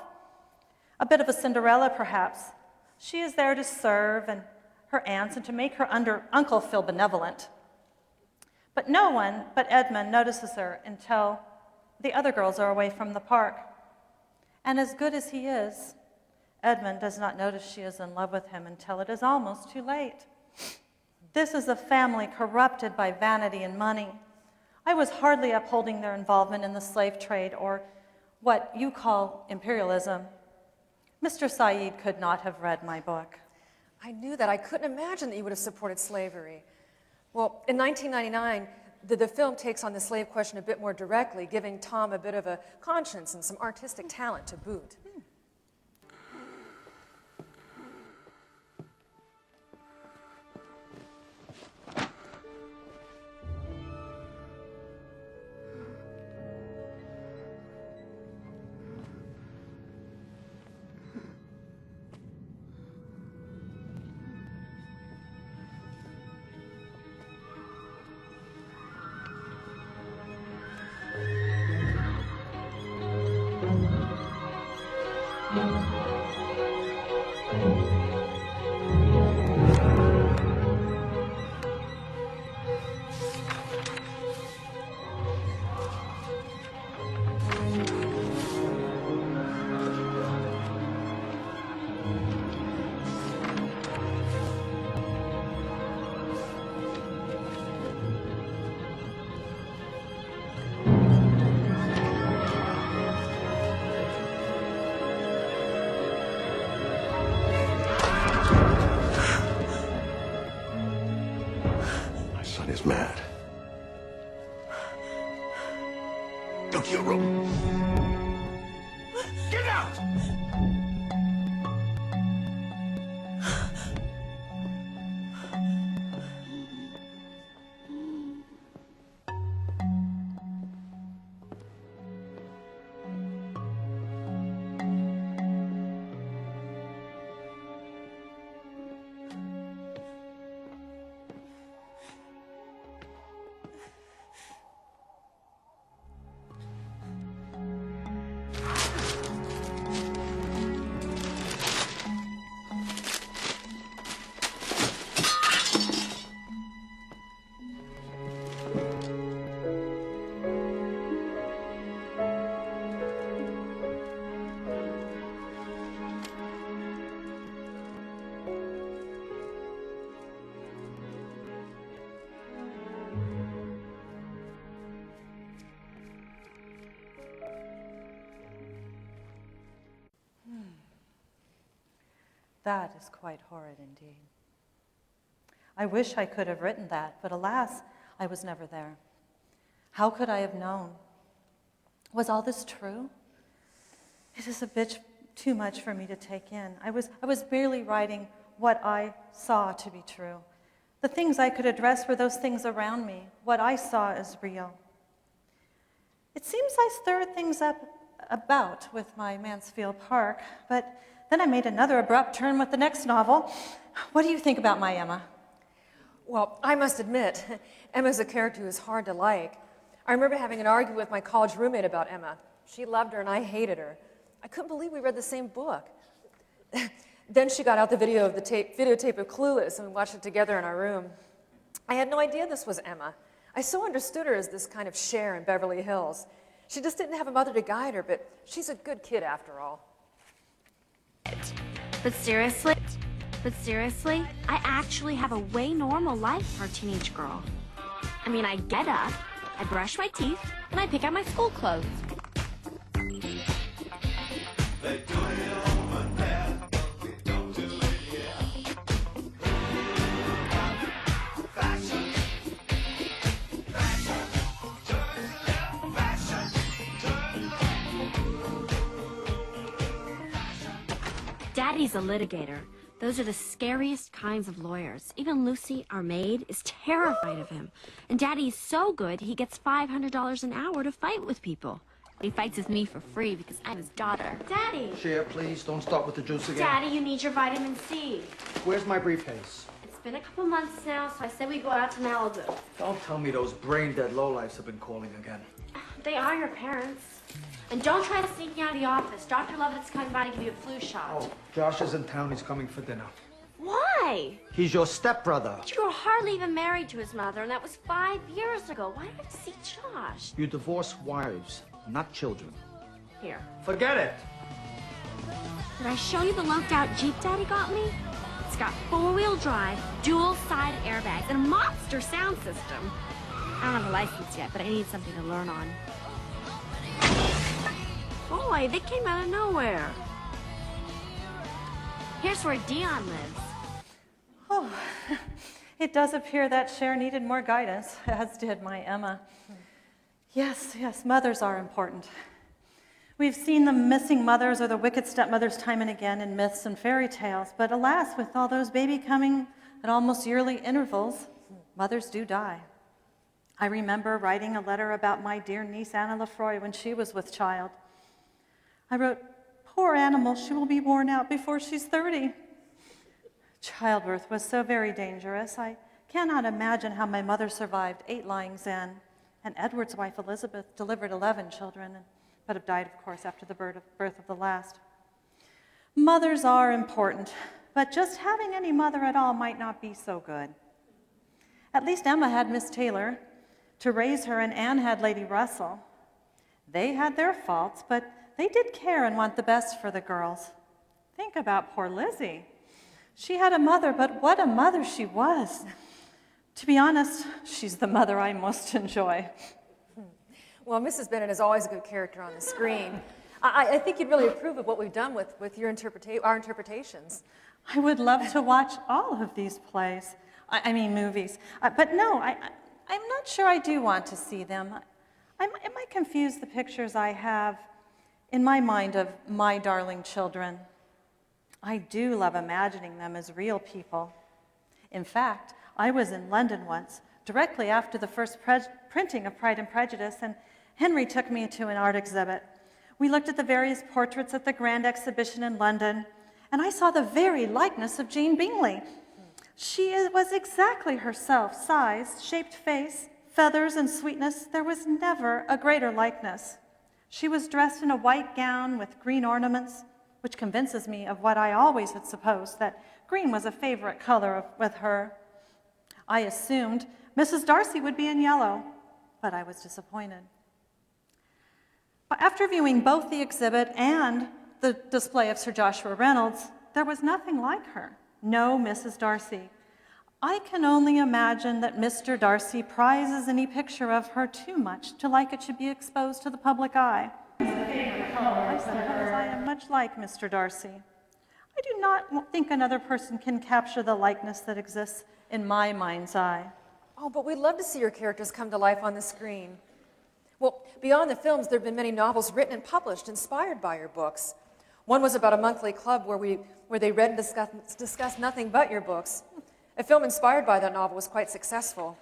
a bit of a Cinderella, perhaps. She is there to serve and her aunts and to make her uncle feel benevolent. But no one but Edmund notices her until the other girls are away from the park. And as good as he is, Edmund does not notice she is in love with him until it is almost too late. This is a family corrupted by vanity and money. I was hardly upholding their involvement in the slave trade or what you call imperialism. Mr. Said could not have read my book. I knew that. I couldn't imagine that you would have supported slavery. Well, in 1999, the film takes on the slave question a bit more directly, giving Tom a bit of a conscience and some artistic talent to boot. Is mad. Go to your room. Get out! That is quite horrid indeed. I wish I could have written that, but alas, I was never there. How could I have known? Was all this true? It is a bit too much for me to take in. I was merely writing what I saw to be true. The things I could address were those things around me, what I saw as real. It seems I stirred things up about with my Mansfield Park, but then I made another abrupt turn with the next novel. What do you think about my Emma? Well, I must admit, Emma's a character who's hard to like. I remember having an argument with my college roommate about Emma. She loved her and I hated her. I couldn't believe we read the same book. Then she got out the videotape of Clueless, and we watched it together in our room. I had no idea this was Emma. I so understood her as this kind of Cher in Beverly Hills. She just didn't have a mother to guide her, but she's a good kid after all. But seriously, I actually have a way normal life for a teenage girl. I mean, I get up, I brush my teeth, and I pick out my school clothes. Daddy's a litigator. Those are the scariest kinds of lawyers. Even Lucy, our maid, is terrified of him. And Daddy's so good, he gets $500 an hour to fight with people. He fights with me for free because I'm his daughter. Daddy! Share, please. Don't start with the juice again. Daddy, you need your vitamin C. Where's my briefcase? It's been a couple months now, so I said we go out to Malibu. Don't tell me those brain-dead lowlifes have been calling again. They are your parents. And don't try to sneak me out of the office. Dr. Lovett's coming by to give you a flu shot. Oh, Josh is in town. He's coming for dinner. Why? He's your stepbrother. But you were hardly even married to his mother, and that was 5 years ago. Why do I have to see Josh? You divorce wives, not children. Here. Forget it. Did I show you the loped-out Jeep Daddy got me? It's got 4-wheel drive, dual-side airbags, and a monster sound system. I don't have a license yet, but I need something to learn on. Boy, they came out of nowhere. Here's where Dion lives. Oh, it does appear that Cher needed more guidance, as did my Emma. Yes, mothers are important. We've seen the missing mothers or the wicked stepmothers time and again in myths and fairy tales, but alas, with all those babies coming at almost yearly intervals, mothers do die. I remember writing a letter about my dear niece Anna Lefroy when she was with child. I wrote, "Poor animal, she will be worn out before she's 30. Childbirth was so very dangerous. I cannot imagine how my mother survived 8 lyings in, and Edward's wife Elizabeth delivered 11 children, but have died, of course, after the birth of the last. Mothers are important, but just having any mother at all might not be so good. At least Emma had Miss Taylor to raise her, and Anne had Lady Russell. They had their faults, but they did care and want the best for the girls. Think about poor Lizzie. She had a mother, but what a mother she was. To be honest, she's the mother I most enjoy." Well, Mrs. Bennet is always a good character on the screen. I think you'd really approve of what we've done with our interpretations. I would love to watch all of these plays. I mean movies. But no, I'm not sure I do want to see them. It might confuse the pictures I have in my mind of my darling children. I do love imagining them as real people. In fact, I was in London once, directly after the first printing of Pride and Prejudice, and Henry took me to an art exhibit. We looked at the various portraits at the Grand Exhibition in London, and I saw the very likeness of Jane Bingley. She was exactly herself, size, shaped face, feathers, and sweetness. There was never a greater likeness. She was dressed in a white gown with green ornaments, which convinces me of what I always had supposed, that green was a favorite color with her. I assumed Mrs. Darcy would be in yellow, but I was disappointed. But after viewing both the exhibit and the display of Sir Joshua Reynolds, there was nothing like her. No Mrs. Darcy. I can only imagine that Mr. Darcy prizes any picture of her too much to like it should be exposed to the public eye. I suppose I am much like Mr. Darcy. I do not think another person can capture the likeness that exists in my mind's eye. Oh, but we'd love to see your characters come to life on the screen. Well, beyond the films, there have been many novels written and published inspired by your books. One was about a monthly club where they read and discussed nothing but your books. A film inspired by that novel was quite successful.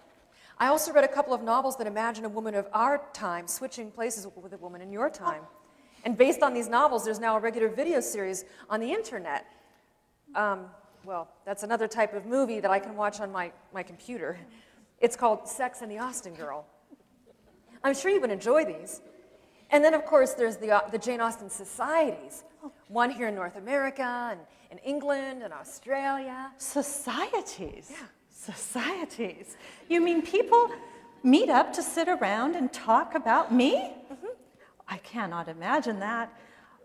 I also read a couple of novels that imagine a woman of our time switching places with a woman in your time. And based on these novels, there's now a regular video series on the internet. Well, that's another type of movie that I can watch on my computer. It's called Sex and the Austen Girl. I'm sure you would enjoy these. And then, of course, there's the Jane Austen societies. One here in North America, and in England, and Australia. Societies? Yeah. Societies? You mean people meet up to sit around and talk about me? Mm-hmm. I cannot imagine that.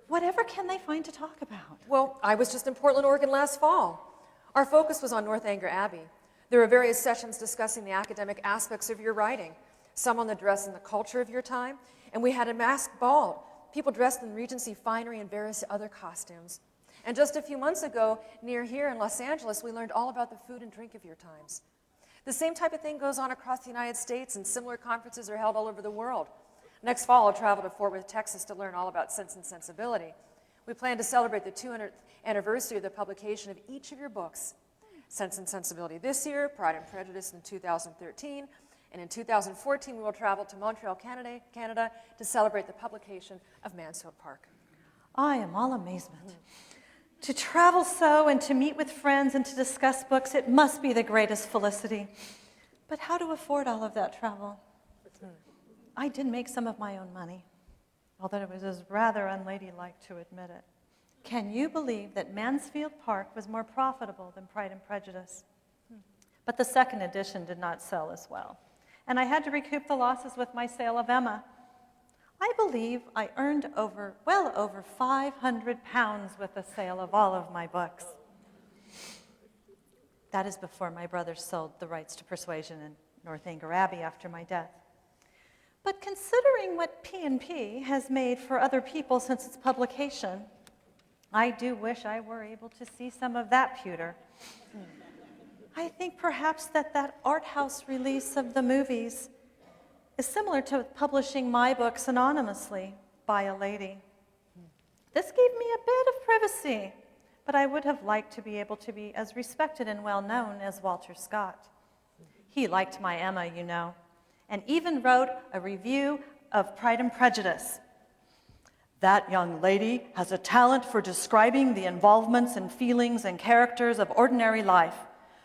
Whatever can they find to talk about? Well, I was just in Portland, Oregon last fall. Our focus was on Northanger Abbey. There were various sessions discussing the academic aspects of your writing, some on the dress and the culture of your time, and we had a masked ball, people dressed in Regency finery and various other costumes. And just a few months ago, near here in Los Angeles, we learned all about the food and drink of your times. The same type of thing goes on across the United States, and similar conferences are held all over the world. Next fall, I'll travel to Fort Worth, Texas to learn all about Sense and Sensibility. We plan to celebrate the 200th anniversary of the publication of each of your books. Sense and Sensibility this year, Pride and Prejudice in 2013, and in 2014 we will travel to Montreal, Canada to celebrate the publication of Mansfield Park. I am all amazement. To travel so and to meet with friends and to discuss books, it must be the greatest felicity. But how to afford all of that travel? I did make some of my own money, although it was rather unladylike to admit it. Can you believe that Mansfield Park was more profitable than Pride and Prejudice? But the second edition did not sell as well, and I had to recoup the losses with my sale of Emma. I believe I earned well over 500 pounds with the sale of all of my books. That is before my brother sold the rights to Persuasion and Northanger Abbey after my death. But considering what P&P has made for other people since its publication, I do wish I were able to see some of that pewter. I think perhaps that art house release of the movies is similar to publishing my books anonymously by a lady. This gave me a bit of privacy, but I would have liked to be able to be as respected and well known as Walter Scott. He liked my Emma, you know, and even wrote a review of Pride and Prejudice. That young lady has a talent for describing the involvements and feelings and characters of ordinary life,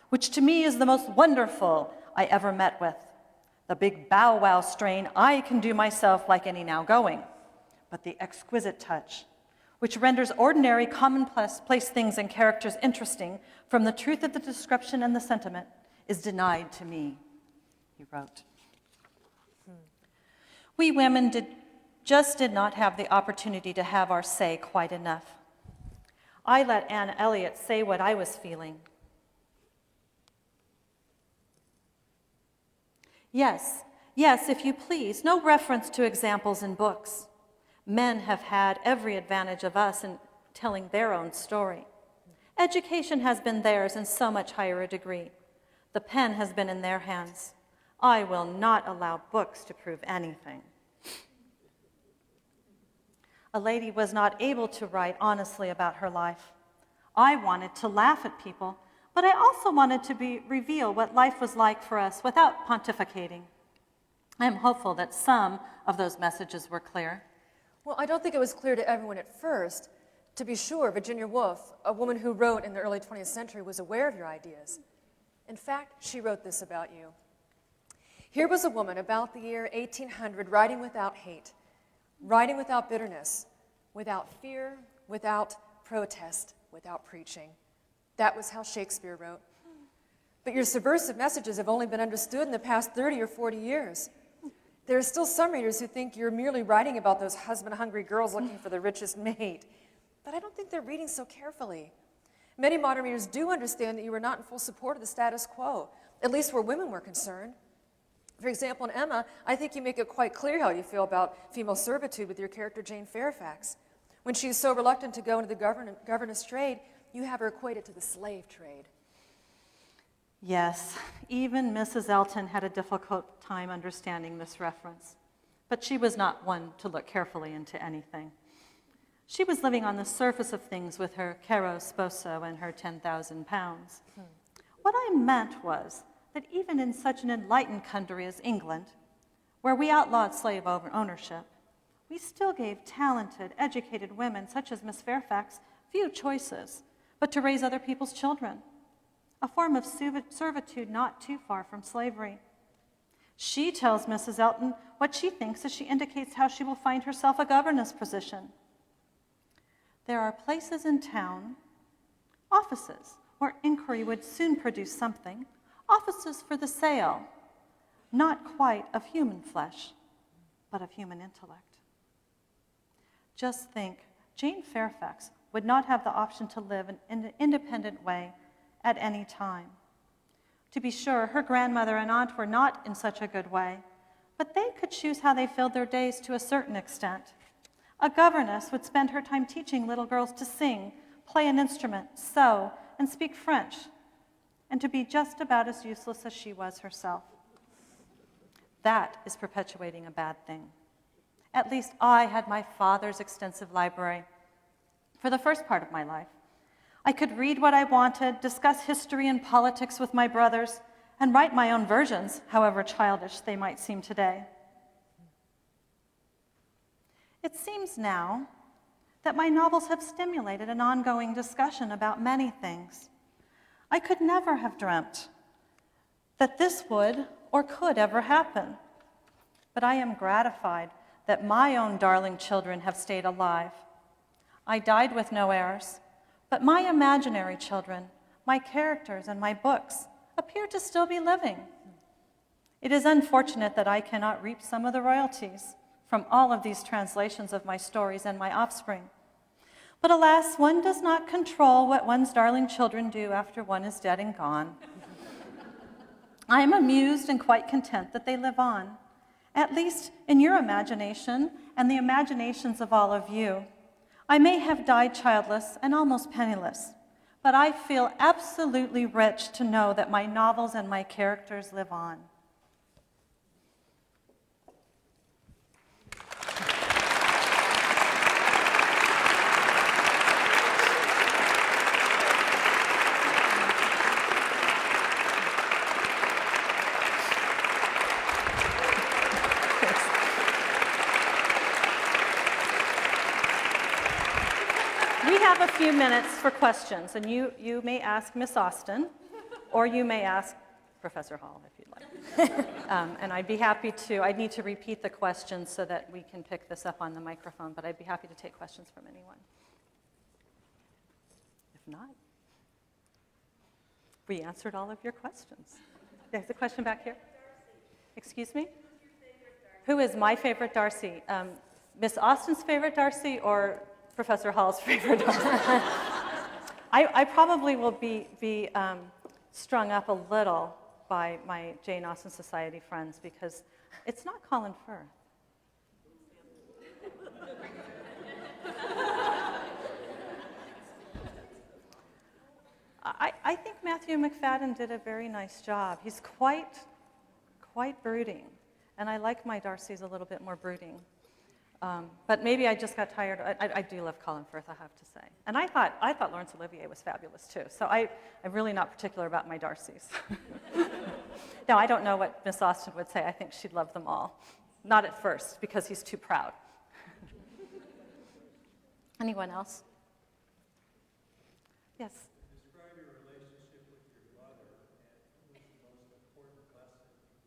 which to me is the most wonderful I ever met with. The big bow-wow strain I can do myself like any now going, but the exquisite touch, which renders ordinary commonplace things and characters interesting from the truth of the description and the sentiment, is denied to me, he wrote. We women just did not have the opportunity to have our say quite enough. I let Anne Elliot say what I was feeling. Yes, if you please, no reference to examples in books. Men have had every advantage of us in telling their own story. Education has been theirs in so much higher a degree. The pen has been in their hands. I will not allow books to prove anything. A lady was not able to write honestly about her life. I wanted to laugh at people, but I also wanted to reveal what life was like for us without pontificating. I am hopeful that some of those messages were clear. Well, I don't think it was clear to everyone at first. To be sure, Virginia Woolf, a woman who wrote in the early 20th century, was aware of your ideas. In fact, she wrote this about you. Here was a woman about the year 1800 writing without hate, writing without bitterness, without fear, without protest, without preaching. That was how Shakespeare wrote. But your subversive messages have only been understood in the past 30 or 40 years. There are still some readers who think you're merely writing about those husband-hungry girls looking for the richest mate. But I don't think they're reading so carefully. Many modern readers do understand that you were not in full support of the status quo, at least where women were concerned. For example, in Emma, I think you make it quite clear how you feel about female servitude with your character Jane Fairfax. When she is so reluctant to go into the governess trade, you have her equated to the slave trade. Yes, even Mrs. Elton had a difficult time understanding this reference, but she was not one to look carefully into anything. She was living on the surface of things with her caro sposo and her 10,000 pounds. What I meant was that even in such an enlightened country as England, where we outlawed slave ownership, we still gave talented, educated women, such as Miss Fairfax, few choices but to raise other people's children, a form of servitude not too far from slavery. She tells Mrs. Elton what she thinks as she indicates how she will find herself a governess position. There are places in town, offices, where inquiry would soon produce something, offices for the sale, not quite of human flesh, but of human intellect. Just think, Jane Fairfax would not have the option to live in an independent way at any time. To be sure, her grandmother and aunt were not in such a good way, but they could choose how they filled their days to a certain extent. A governess would spend her time teaching little girls to sing, play an instrument, sew, and speak French, and to be just about as useless as she was herself. That is perpetuating a bad thing. At least I had my father's extensive library for the first part of my life. I could read what I wanted, discuss history and politics with my brothers, and write my own versions, however childish they might seem today. It seems now that my novels have stimulated an ongoing discussion about many things. I could never have dreamt that this would or could ever happen, but I am gratified that my own darling children have stayed alive. I died with no heirs, but my imaginary children, my characters, and my books appear to still be living. It is unfortunate that I cannot reap some of the royalties from all of these translations of my stories and my offspring. But alas, one does not control what one's darling children do after one is dead and gone. I am amused and quite content that they live on, at least in your imagination and the imaginations of all of you. I may have died childless and almost penniless, but I feel absolutely rich to know that my novels and my characters live on. A few minutes for questions, and you may ask Miss Austen, or you may ask Professor Hall if you'd like. And I'd be happy to, I'd need to repeat the questions so that we can pick this up on the microphone, but I'd be happy to take questions from anyone. If not, we answered all of your questions. There's a question back here. Excuse me? Who is my favorite Darcy? Miss Austen's favorite Darcy or Professor Hall's favorite Darcy? I probably will be strung up a little by my Jane Austen Society friends because it's not Colin Firth. I think Matthew McFadden did a very nice job. He's quite brooding, and I like my Darcys a little bit more brooding. But maybe I just got tired. I do love Colin Firth, I have to say. And I thought Laurence Olivier was fabulous, too. So I'm really not particular about my Darcys. Now, I don't know what Miss Austen would say. I think she'd love them all. Not at first, because he's too proud. Anyone else? Yes? Describe your relationship with your mother, and what was the most important lesson you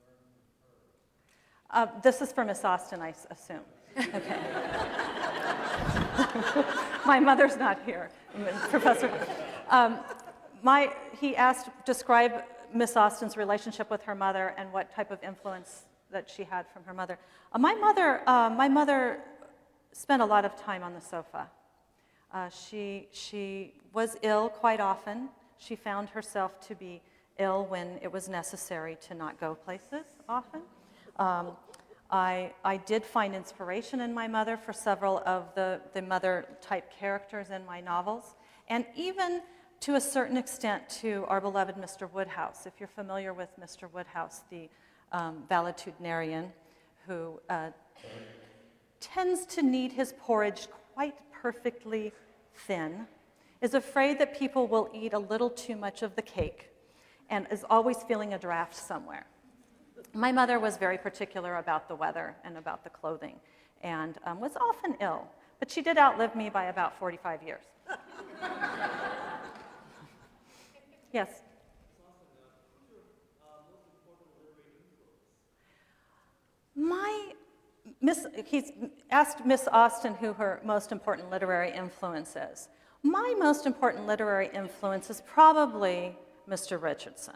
learned from her? This is for Miss Austen, I assume. Okay. My mother's not here, Professor. He asked, describe Miss Austen's relationship with her mother and what type of influence that she had from her mother. My mother spent a lot of time on the sofa. She was ill quite often. She found herself to be ill when it was necessary to not go places often. I did find inspiration in my mother for several of the mother-type characters in my novels, and even to a certain extent to our beloved Mr. Woodhouse. If you're familiar with Mr. Woodhouse, the valetudinarian who tends to knead his porridge quite perfectly thin, is afraid that people will eat a little too much of the cake, and is always feeling a draft somewhere. My mother was very particular about the weather and about the clothing, and was often ill. But she did outlive me by about 45 years. Yes? He's asked Miss Austen who her most important literary influence is. My most important literary influence is probably Mr. Richardson,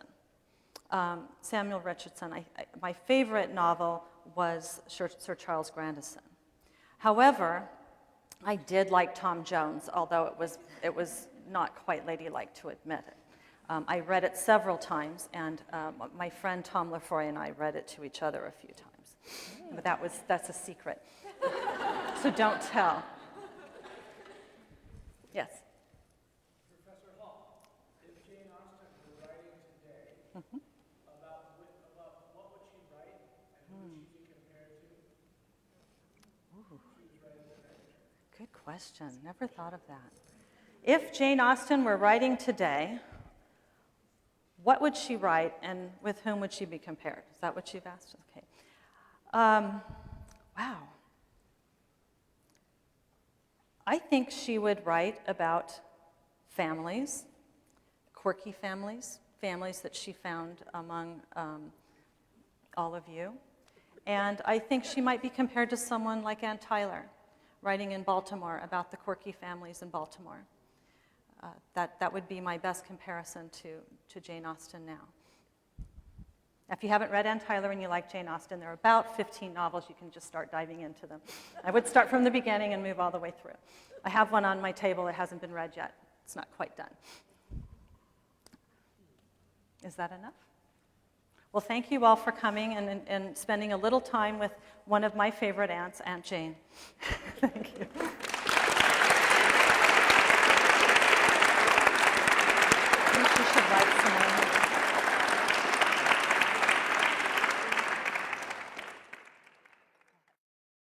Samuel Richardson. My favorite novel was Sir Charles Grandison. However, I did like Tom Jones, although it was not quite ladylike to admit it. I read it several times, and my friend Tom Lefroy and I read it to each other a few times. But that's a secret. So don't tell. Yes? Professor Hall, if Jane Austen were writing today, about what would she write and who would she be compared to? Ooh. Good question. Never thought of that. If Jane Austen were writing today, what would she write and with whom would she be compared? Is that what you've asked? Okay. Wow. I think she would write about families, quirky families, families that she found among all of you. And I think she might be compared to someone like Ann Tyler, writing in Baltimore about the quirky families in Baltimore. That would be my best comparison to Jane Austen now. If you haven't read Ann Tyler and you like Jane Austen, there are about 15 novels. You can just start diving into them. I would start from the beginning and move all the way through. I have one on my table. It hasn't been read yet. It's not quite done. Is that enough? Well, thank you all for coming and spending a little time with one of my favorite aunts, Aunt Jane. Thank you. I think you should write some more.